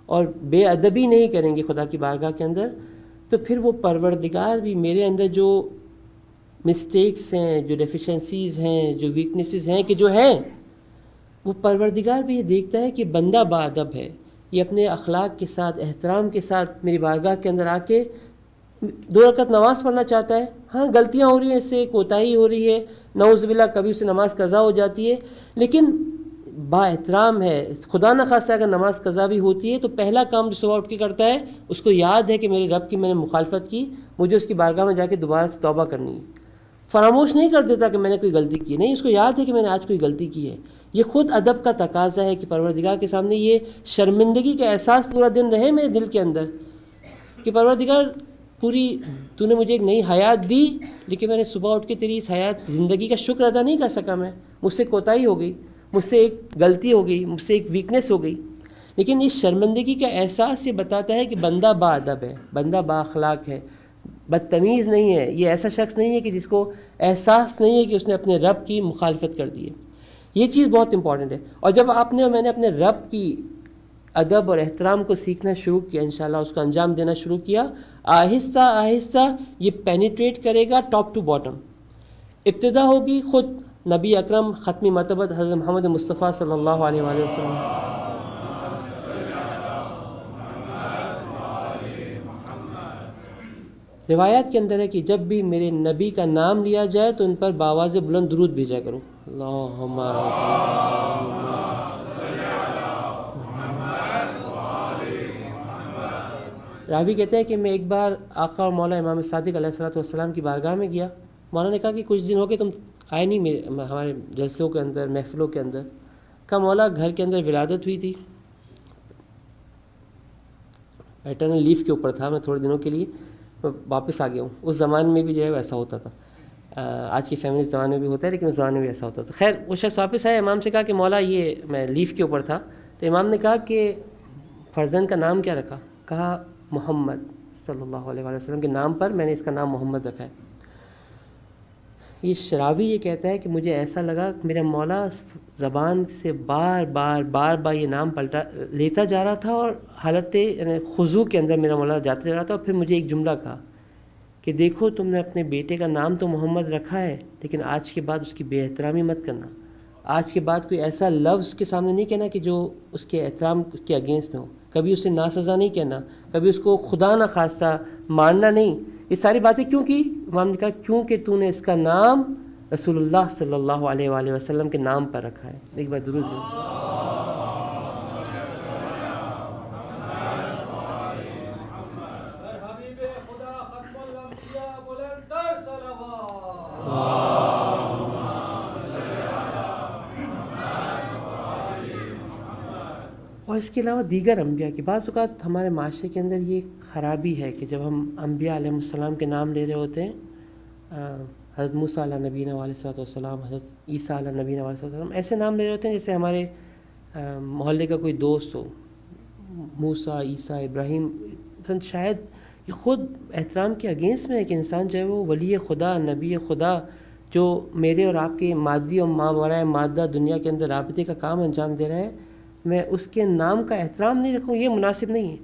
اور بے ادبی نہیں کریں گے خدا کی بارگاہ کے اندر، تو پھر وہ پروردگار بھی میرے اندر جو مسٹیکس ہیں، جو ڈیفیشنسیز ہیں، جو ویکنیسز ہیں کہ جو ہیں، وہ پروردگار بھی یہ دیکھتا ہے کہ بندہ باادب ہے، یہ اپنے اخلاق کے ساتھ، احترام کے ساتھ میری بارگاہ کے اندر آ کے 2 رکعت نماز پڑھنا چاہتا ہے۔ ہاں غلطیاں ہو رہی ہیں، اس سے کوتاہی ہو رہی ہے، نعوذ باللہ کبھی اسے نماز قضا ہو جاتی ہے، لیکن با احترام ہے۔ خدا نہ خواستہ اگر نماز قضا بھی ہوتی ہے تو پہلا کام جو صبح اٹھ کے کرتا ہے، اس کو یاد ہے کہ میرے رب کی میں نے مخالفت کی، مجھے اس کی بارگاہ میں جا کے دوبارہ سے توبہ کرنی ہے۔ فراموش نہیں کر دیتا کہ میں نے کوئی غلطی کی، نہیں، اس کو یاد ہے کہ میں نے آج کوئی غلطی کی ہے۔ یہ خود ادب کا تقاضا ہے کہ پروردگار کے سامنے یہ شرمندگی کا احساس پورا دن رہے میرے دل کے اندر کہ پروردگار تو نے مجھے ایک نئی حیات دی، لیکن میں نے صبح اٹھ کے تیری اس حیات زندگی کا شکر ادا نہیں کر سکا، میں مجھ سے کوتاہی ہو گئی، مجھ سے ایک غلطی ہو گئی، مجھ سے ایک ویکنیس ہو گئی۔ لیکن اس شرمندگی کا احساس یہ بتاتا ہے کہ بندہ باادب ہے، بندہ با اخلاق ہے، بدتمیز نہیں ہے، یہ ایسا شخص نہیں ہے کہ جس کو احساس نہیں ہے کہ اس نے اپنے رب کی مخالفت کر دی ہے۔ یہ چیز بہت امپورٹنٹ ہے۔ اور جب آپ نے اور میں نے اپنے رب کی ادب اور احترام کو سیکھنا شروع کیا، انشاءاللہ اس کو انجام دینا شروع کیا، آہستہ آہستہ یہ پینیٹریٹ کرے گا ٹاپ ٹو باٹم۔ ابتدا ہوگی خود نبی اکرم ختمی مرتبت حضرت محمد مصطفیٰ صلی اللہ علیہ وآلہ وسلم۔ روایات کے اندر ہے کہ جب بھی میرے نبی کا نام لیا جائے تو ان پر بآواز بلند درود بھیجا کرو، اللہم راوی کہتے ہیں کہ میں ایک بار آقا اور مولا امام صادق علیہ السلام کی بارگاہ میں گیا، مولا نے کہا کہ کچھ دن ہو گئے تم آئے نہیں ہمارے جلسوں کے اندر، محفلوں کے اندر۔ کہا مولا گھر کے اندر ولادت ہوئی تھی، پیٹرنل لیف کے اوپر تھا، میں تھوڑے دنوں کے لیے واپس آ گیا ہوں۔ اس زمانے میں بھی جو ہے ویسا ہوتا تھا، آج کی فیملی زمانے میں بھی ہوتا ہے لیکن اس زمانے میں بھی ایسا ہوتا تھا۔ خیر وہ شخص واپس آیا، امام سے کہا کہ مولا یہ میں لیف کے اوپر تھا، تو امام نے کہا کہ فرزند کا نام کیا رکھا؟ کہا محمد صلی اللہ علیہ وسلم کے نام پر میں نے اس کا نام محمد رکھا ہے۔ یہ شراوی یہ کہتا ہے کہ مجھے ایسا لگا کہ میرا مولا زبان سے بار بار یہ نام پلٹا لیتا جا رہا تھا، اور حالت خضوع کے اندر میرا مولا جاتا جا رہا تھا، اور پھر مجھے ایک جملہ کہا کہ دیکھو تم نے اپنے بیٹے کا نام تو محمد رکھا ہے، لیکن آج کے بعد اس کی بے احترامی مت کرنا، آج کے بعد کوئی ایسا لفظ کے سامنے نہیں کہنا کہ جو اس کے احترام کے اگینسٹ میں ہو، کبھی اسے ناسزا نہیں کہنا، کبھی اس کو خدا نہ خواستہ مارنا نہیں۔ یہ ساری باتیں کیوں کی؟ امام نے کہا کیونکہ تو نے اس کا نام رسول اللہ صلی اللہ علیہ وآلہ وسلم کے نام پر رکھا ہے۔ ایک بار درود دو۔ اور اس کے علاوہ دیگر انبیاء کی. بعض اوقات ہمارے معاشرے کے اندر یہ خرابی ہے کہ جب ہم انبیاء علیہ السلام کے نام لے رہے ہوتے ہیں، حضرت موسیٰ علیہ نبینا علیہ السلام، حضرت عیسیٰ علیہ نبینا علیہ السلام، ایسے نام لے رہے ہوتے ہیں جیسے ہمارے محلے کا کوئی دوست ہو، موسیٰ، عیسیٰ، ابراہیم. شاید یہ خود احترام کے اگینسٹ میں ہے کہ انسان جو ہے وہ ولی خدا، نبی خدا، جو میرے اور آپ کے مادی اور ماورائے مادہ دنیا کے اندر رابطے کا کام انجام دے رہا ہے، میں اس کے نام کا احترام نہیں رکھوں، یہ مناسب نہیں ہے.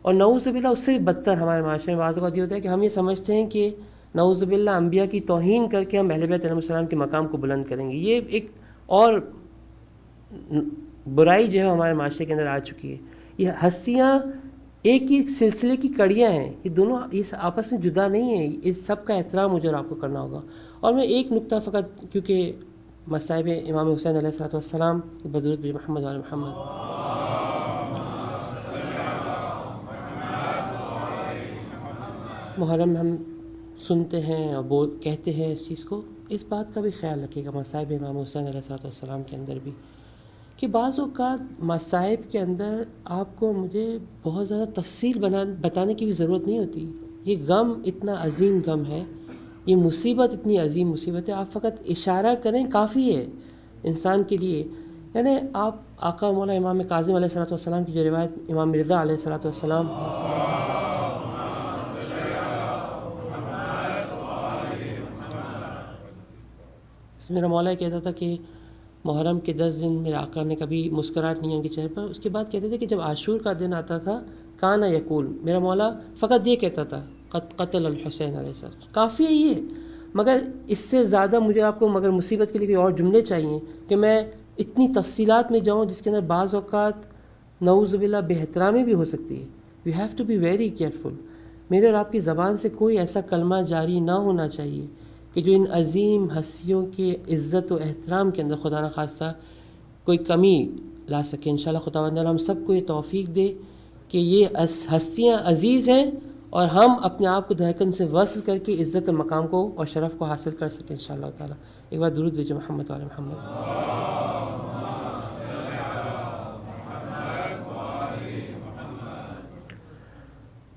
اور نعوذ باللہ اس سے بھی بدتر ہمارے معاشرے میں بعض اوقات یہ ہوتا ہے کہ ہم یہ سمجھتے ہیں کہ نعوذ باللہ انبیاء کی توہین کر کے ہم اہل بیت علیہ السلام کے مقام کو بلند کریں گے. یہ ایک اور برائی جو ہے ہمارے معاشرے کے اندر آ چکی ہے. یہ ہستیاں ایک ہی سلسلے کی کڑیاں ہیں، یہ دونوں اس آپس میں جدا نہیں ہیں. اس سب کا احترام مجھے اور آپ کو کرنا ہوگا. اور میں ایک نقطہ فقط، کیونکہ مصائب امام حسین علیہ السلام بدرود محمد علیہ محمد، محرم ہم سنتے ہیں اور کہتے ہیں اس چیز کو، اس بات کا بھی خیال رکھیے گا مصائب امام حسین علیہ السلام کے اندر بھی، کہ بعض اوقات مصائب کے اندر آپ کو مجھے بہت زیادہ تفصیل بتانے کی بھی ضرورت نہیں ہوتی. یہ غم اتنا عظیم غم ہے، یہ مصیبت اتنی عظیم مصیبت ہے، آپ فقط اشارہ کریں کافی ہے انسان کے لیے. یعنی آپ آقا مولا امام کاظم علیہ السلام کی جو روایت امام مرزا علیہ السلام، میرا مولا کہتا تھا کہ محرم کے 10 دن میرے آقا نے کبھی مسکراہٹ نہیں ان کے چہرے پر. اس کے بعد کہتے تھے کہ جب عاشور کا دن آتا تھا، کانا یقول، میرا مولا فقط یہ کہتا تھا قتل الحسین علیہ السلام. کافی ہے یہ، مگر اس سے زیادہ مجھے آپ کو مگر مصیبت کے لیے کوئی اور جملے چاہیے کہ میں اتنی تفصیلات میں جاؤں جس کے اندر بعض اوقات نعوذ باللہ بے احترامی بھی ہو سکتی ہے. We have to be very careful. میرے اور آپ کی زبان سے کوئی ایسا کلمہ جاری نہ ہونا چاہیے کہ جو ان عظیم ہستیوں کے عزت و احترام کے اندر خدا نہ خواستہ کوئی کمی لا سکے. انشاءاللہ خداوند ہم سب کو یہ توفیق دے کہ یہ ہستیاں عزیز ہیں اور ہم اپنے آپ کو دھڑکن سے وصل کر کے عزت و مقام کو اور شرف کو حاصل کر سکیں انشاءاللہ تعالیٰ. ایک بار درود بھیجو محمد وعلی محمد.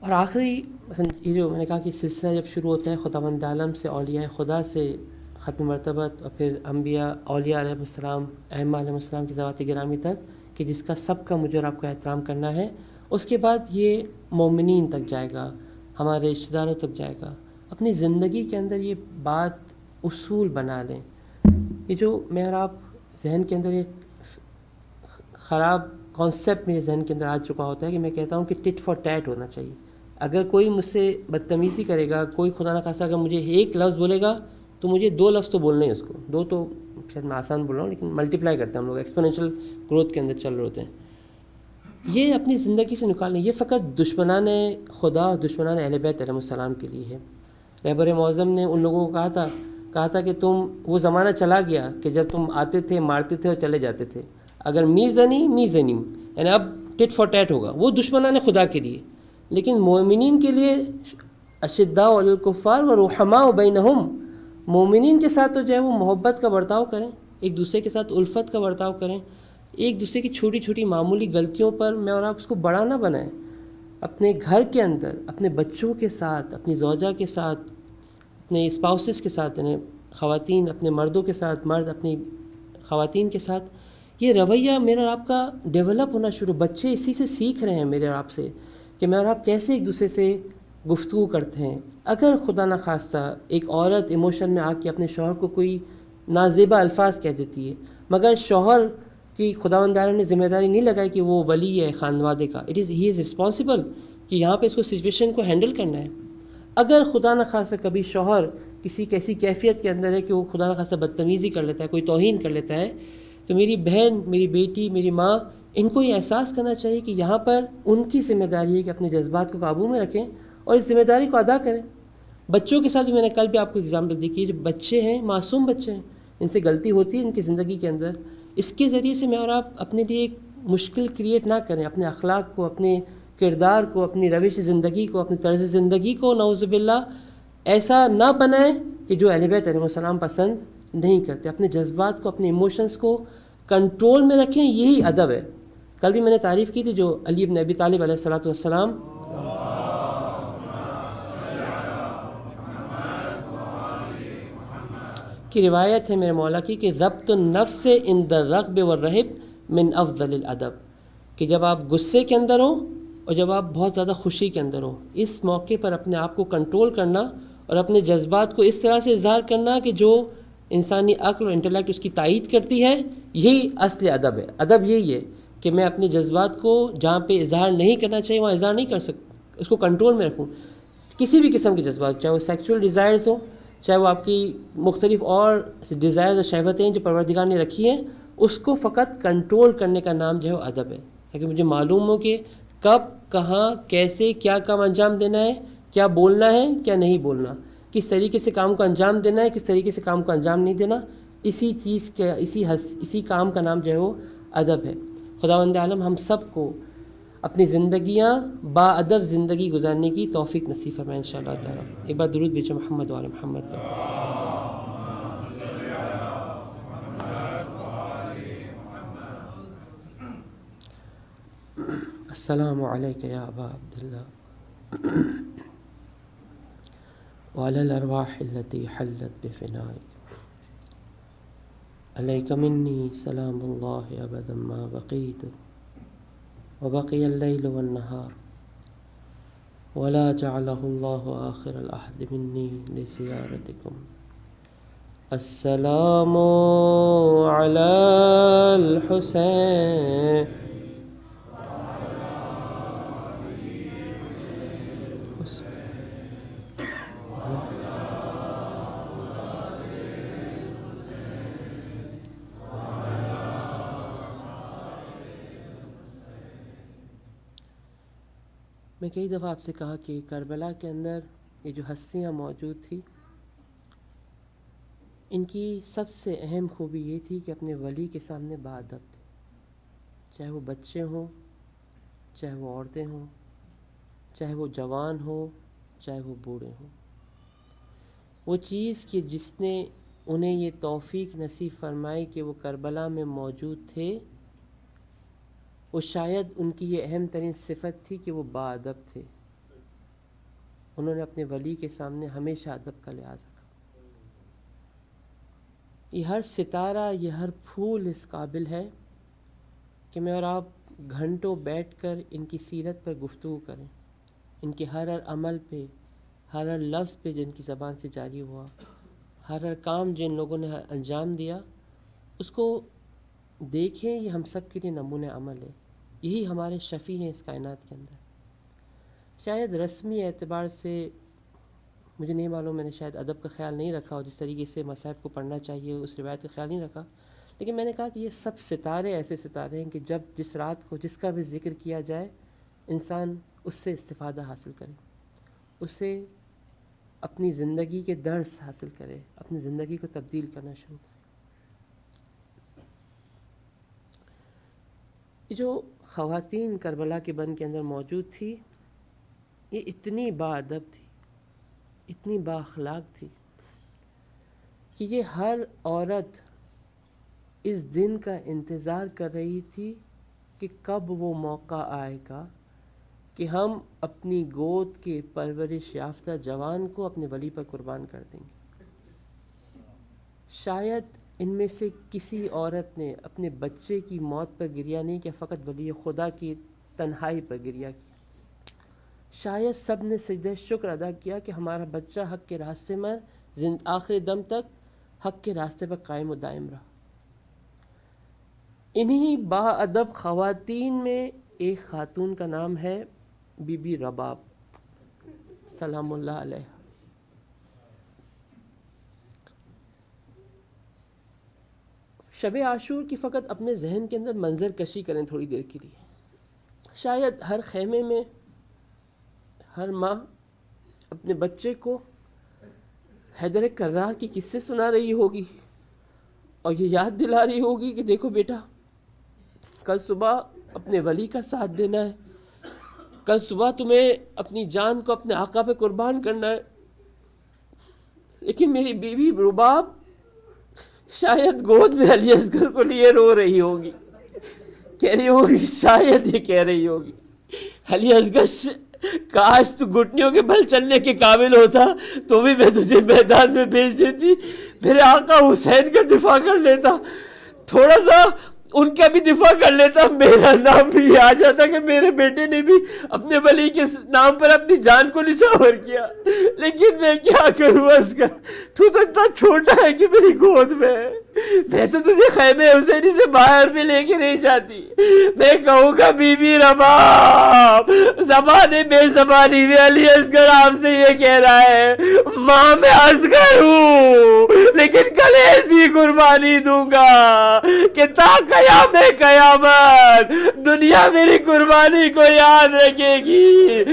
اور آخری مثلا یہ جو میں نے کہا کہ سلسلہ جب شروع ہوتا ہے خداوند عالم سے، اولیاء خدا سے، ختم مرتبت، اور پھر انبیاء، اولیاء علیہ السلام، ائمہ علیہ السلام کی ذوات گرامی تک، کہ جس کا سب کا مجھے اور آپ کو احترام کرنا ہے. اس کے بعد یہ مومنین تک جائے گا، ہمارے رشتہ داروں تک جائے گا. اپنی زندگی کے اندر یہ بات اصول بنا لیں. یہ جو میں اور آپ ذہن کے اندر ایک خراب کانسیپٹ میرے ذہن کے اندر آ چکا ہوتا ہے کہ میں کہتا ہوں کہ ٹٹ فار ٹیٹ ہونا چاہیے. اگر کوئی مجھ سے بدتمیزی کرے گا، کوئی خدا نہ خواستہ اگر مجھے ایک لفظ بولے گا تو مجھے 2 لفظ تو بولنے ہیں اس کو. 2 تو شاید میں آسان بول رہا ہوں، لیکن ملٹیپلائی کرتے ہیں ہم لوگ، ایکسپونینشیل گروتھ کے اندر چل رہے ہوتے ہیں. یہ اپنی زندگی سے نکالنے، یہ فقط دشمنان خدا اور دشمنان اہل بیت علیہ السلام کے لیے ہے. رہبر معظم نے ان لوگوں کو کہا تھا کہ تم، وہ زمانہ چلا گیا کہ جب تم آتے تھے، مارتے تھے اور چلے جاتے تھے. اگر می زنیم، یعنی اب ٹٹ فار ٹیٹ ہوگا. وہ دشمنان خدا کے لیے، لیکن مومنین کے لیے اشداء علی الکفار و رحماء بینہم، مومنین کے ساتھ تو جو ہے وہ محبت کا برتاؤ کریں، ایک دوسرے کے ساتھ الفت کا برتاؤ کریں. ایک دوسرے کی چھوٹی چھوٹی معمولی غلطیوں پر میں اور آپ اس کو بڑا نہ بنائیں. اپنے گھر کے اندر، اپنے بچوں کے ساتھ، اپنی زوجہ کے ساتھ، اپنے اسپاؤسز کے ساتھ، یعنی خواتین اپنے مردوں کے ساتھ، مرد اپنی خواتین کے ساتھ، یہ رویہ میرا اور آپ کا ڈیولپ ہونا شروع. بچے اسی سے سیکھ رہے ہیں میرے اور آپ سے کہ میں اور آپ کیسے ایک دوسرے سے گفتگو کرتے ہیں. اگر خدا نہ خواستہ ایک عورت ایموشن میں آ کے اپنے شوہر کو کوئی نازیبا الفاظ کہہ دیتی ہے، مگر شوہر کی خداوند تعالیٰ نے ذمہ داری نہیں لگائی کہ وہ ولی ہے خاندوادے کا. ہی از رسپانسبل کہ یہاں پہ اس کو سچویشن کو ہینڈل کرنا ہے. اگر خدا نہ خواستہ کبھی شوہر کسی کیسی کیفیت کے اندر ہے کہ وہ خدا نہ خواستہ بدتمیزی کر لیتا ہے، کوئی توہین کر لیتا ہے، تو میری بہن، میری بیٹی، میری ماں، ان کو یہ احساس کرنا چاہیے کہ یہاں پر ان کی ذمہ داری ہے کہ اپنے جذبات کو قابو میں رکھیں اور اس ذمہ داری کو ادا کریں. بچوں کے ساتھ بھی میں نے کل بھی آپ کو اگزامپل دی کہ جو بچے ہیں، معصوم بچے ہیں، ان سے غلطی ہوتی ہے ان کی زندگی کے اندر. اس کے ذریعے سے میں اور آپ اپنے لیے ایک مشکل کریٹ نہ کریں، اپنے اخلاق کو، اپنے کردار کو، اپنی روش زندگی کو، اپنی طرز زندگی کو نعوذ باللہ ایسا نہ بنائیں کہ جو اہل بیت علیہ السلام پسند نہیں کرتے. اپنے جذبات کو، اپنے ایموشنز کو کنٹرول میں رکھیں. یہی ادب ہے. کل بھی میں نے تعریف کی تھی جو علی بن ابی طالب علیہ الصلوۃ والسلام کی روایت ہے میرے مولا کی کہ ضبط النفس عند الرغب والرہب من افضل الادب، کہ جب آپ غصے کے اندر ہوں اور جب آپ بہت زیادہ خوشی کے اندر ہوں، اس موقع پر اپنے آپ کو کنٹرول کرنا اور اپنے جذبات کو اس طرح سے اظہار کرنا کہ جو انسانی عقل اور انٹلیکٹ اس کی تائید کرتی ہے، یہی اصل ادب ہے۔ ادب یہی ہے کہ میں اپنے جذبات کو جہاں پہ اظہار نہیں کرنا چاہیے وہاں اظہار نہیں کر سکتا، اس کو کنٹرول میں رکھوں، کسی بھی قسم کے جذبات، چاہے وہ سیکسول ڈیزائرز ہوں، چاہے وہ آپ کی مختلف اور ڈیزائرز اور شہوتیں جو پروردگار نے رکھی ہیں، اس کو فقط کنٹرول کرنے کا نام جو ہے وہ ادب ہے، تاکہ مجھے معلوم ہو کہ کب کہاں کیسے کیا کام انجام دینا ہے، کیا بولنا ہے کیا نہیں بولنا، کس طریقے سے کام کو انجام دینا ہے، کس طریقے سے کام کو انجام نہیں دینا، اسی چیز کے اسی کام کا نام جو ہے وہ ادب ہے۔ خداوند عالم ہم سب کو اپنی زندگیاں با ادب زندگی گزارنے کی توفیق نصیب فرمائے انشاءاللہ تعالیٰ۔ ایک بار درود بھیجو محمد وعلی محمد پر۔ السلام علیک یا ابا عبداللہ وعلی الارواح التي حلت بفنائک، علیک منی سلام اللہ ابدا ما بقیت وبقی اللیل والنہار ولا جعلہ اللہ آخر العہد منی لزیارتکم۔ السلام علی الحسین میں کئی دفعہ آپ سے کہا کہ کربلا کے اندر یہ جو ہستیاں موجود تھیں، ان کی سب سے اہم خوبی یہ تھی کہ اپنے ولی کے سامنے باادب تھے، چاہے وہ بچے ہوں، چاہے وہ عورتیں ہوں، چاہے وہ جوان ہوں، چاہے وہ بوڑھے ہوں۔ وہ چیز کہ جس نے انہیں یہ توفیق نصیب فرمائی کہ وہ کربلا میں موجود تھے، وہ شاید ان کی یہ اہم ترین صفت تھی کہ وہ باادب تھے۔ انہوں نے اپنے ولی کے سامنے ہمیشہ ادب کا لحاظ رکھا۔ یہ ہر ستارہ، یہ ہر پھول اس قابل ہے کہ میں اور آپ گھنٹوں بیٹھ کر ان کی سیرت پر گفتگو کریں، ان کے ہر عمل پہ، ہر لفظ پہ جن کی زبان سے جاری ہوا، ہر کام جن لوگوں نے انجام دیا، اس کو دیکھیں۔ یہ ہم سب کے لیے نمونہ عمل ہے، یہی ہمارے شفیع ہیں اس کائنات کے اندر۔ شاید رسمی اعتبار سے مجھے نہیں معلوم، میں نے شاید ادب کا خیال نہیں رکھا اور جس طریقے سے مصائب کو پڑھنا چاہیے اس روایت کا خیال نہیں رکھا، لیکن میں نے کہا کہ یہ سب ستارے ایسے ستارے ہیں کہ جب جس رات کو جس کا بھی ذکر کیا جائے، انسان اس سے استفادہ حاصل کرے، اس سے اپنی زندگی کے درس حاصل کرے، اپنی زندگی کو تبدیل کرنا شروع کرے۔ یہ جو خواتین کربلا کے بن کے اندر موجود تھی، یہ اتنی باادب تھی، اتنی با اخلاق تھی کہ یہ ہر عورت اس دن کا انتظار کر رہی تھی کہ کب وہ موقع آئے گا کہ ہم اپنی گود کے پرورش یافتہ جوان کو اپنے ولی پر قربان کر دیں گے۔ شاید ان میں سے کسی عورت نے اپنے بچے کی موت پر گریہ نہیں کیا، فقط ولی خدا کی تنہائی پر گریہ کیا۔ شاید سب نے سجدہ شکر ادا کیا کہ ہمارا بچہ حق کے راستے میں آخر دم تک حق کے راستے پر قائم و دائم رہا۔ انہی با ادب خواتین میں ایک خاتون کا نام ہے بی بی رباب سلام اللہ علیہ۔ شب عاشور کی فقط اپنے ذہن کے اندر منظر کشی کریں تھوڑی دیر کے لیے۔ شاید ہر خیمے میں ہر ماں اپنے بچے کو حیدر کرار کی قصے سنا رہی ہوگی اور یہ یاد دلا رہی ہوگی کہ دیکھو بیٹا، کل صبح اپنے ولی کا ساتھ دینا ہے، کل صبح تمہیں اپنی جان کو اپنے آقا پہ قربان کرنا ہے۔ لیکن میری بیوی رباب شاید گود میں علی اصغر کو لیے رو رہی ہوگی کہہ رہی ہوگی، شاید یہ کہہ رہی ہوگی علی اصغر کاش تو گھٹنوں کے بل چلنے کے قابل ہوتا تو بھی میں تجھے میدان میں بھیج دیتی، میرے آقا حسین کا دفاع کر لیتا، تھوڑا سا ان کا بھی دفاع کر لیتا، میرا نام بھی آ جاتا کہ میرے بیٹے نے بھی اپنے ولی کے نام پر اپنی جان کو نچھاور کیا۔ لیکن میں کیا کروں اصغر، تو اتنا چھوٹا ہے کہ میری گود میں ہے، میں تو تجھے خیمے حسینی سے باہر بھی لے کے نہیں جاتی، میں کہوں گا بی بی رباب زبان بے زبانی میں علی اصغر آپ سے یہ کہہ رہا ہے، ماں میں اصغر ہوں لیکن کل ایسی قربانی دوں گا کہ تا قیام قیامت دنیا میری قربانی کو یاد رکھے گی۔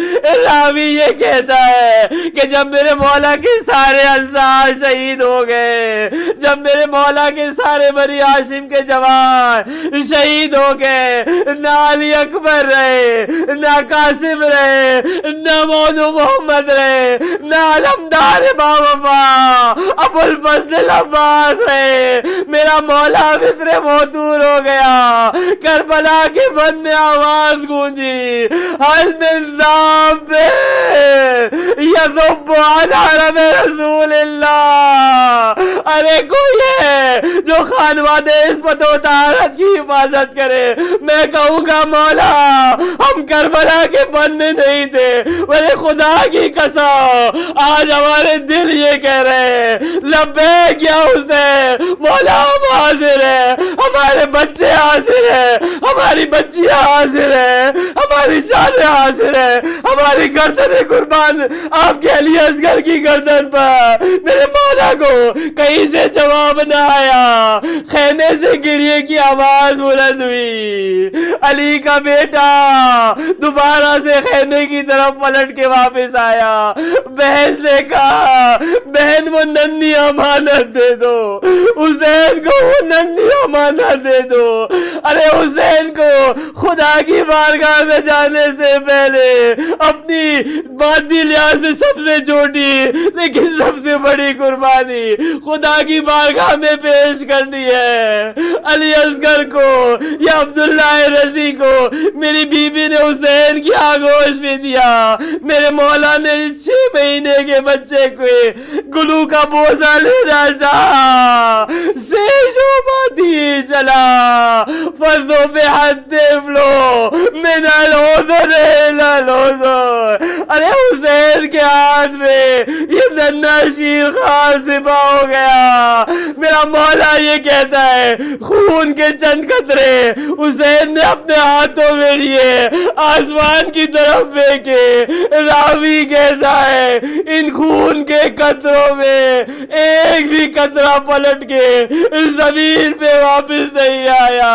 راوی یہ کہتا ہے کہ جب میرے مولا کے سارے انصار شہید ہو گئے، جب میرے مولا کے سارے بنی ہاشم کے جوان شہید ہو گئے، نہ علی اکبر رہے، نہ قاسم رہے، نہ موضوع محمد رہے، نہ علمدار باوفا ابو الفضل عباس رہے، میرا مولا مصر موتور ہو گیا۔ کربلا کے بند میں آواز گونجی، حل من ذنب یذب عن حرم رسول اللہ، ارے کوئی ہے جو خانوادے عصمت و طہارت کی حفاظت کرے؟ میں کہوں گا مولا ہم کربلا کے بند میں نہیں تھے، میرے خدا کی قسم آج ہمارے دل یہ کہہ رہے ہیں لبیک یا حسین، مولا ہم حاضر ہیں، ہمارے بچے حاضر ہیں، ہماری بچیاں حاضر ہیں، ہماری جانیں حاضر ہیں، ہماری گردن قربان آپ کے علی اصغر کی گردن پر۔ میرے مولا کو کہیں سے جواب نہ آیا، خیمے سے گریے کی آواز بلند ہوئی، علی کا بیٹا دوبارہ سے خیمے کی طرف پلٹ کے واپس آیا، بہن سے کہا بہن وہ ننھی امانت دے دو، حسین کو وہ ننھی امانت دے دو۔ ارے حسین کو خدا کی بارگاہ میں جانے سے پہلے اپنی مادی لحاظ سے سب سے چھوٹی لیکن سب سے بڑی قربانی خدا کی بارگاہ میں پیش کرنی ہے۔ علی اصغر کو یا عبداللہ رضی کو میری بیوی نے حسین کی آگوش میں دیا، میرے مولا نے 6 مہینے کے بچے کو گلو کا بوزہ لینا چاہا، سے شوباتی چلا فضو بے حد فلو من الحزن الى الحزن۔ ارے حسین کے ہاتھ میں یہ ننھا شیر خان ذبح ہو گیا، میرا مولا یہ کہتا ہے خون کے چند قطرے حسین نے اپنے ہاتھوں میں لیے آسمان کی طرف پھینکے۔ راوی کہتا ہے ان خون کے قطروں میں ایک بھی قطرہ پلٹ کے زمین پہ واپس نہیں آیا۔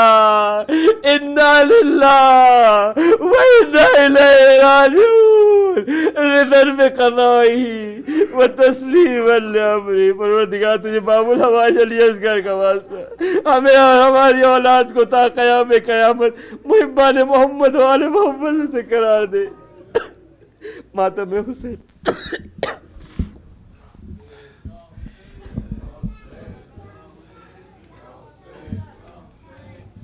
انا للہ و انا الیہ راجعون۔ رضن میں قضائی و تسلیما لامری۔ پروردگار تجھے باب الحوائج علی اصغر کا واسطہ ہمیں اور ہماری اولاد کو تا قیام قیامت محبان محمد و آل محمد سے قرار دے۔ ماتم حسین۔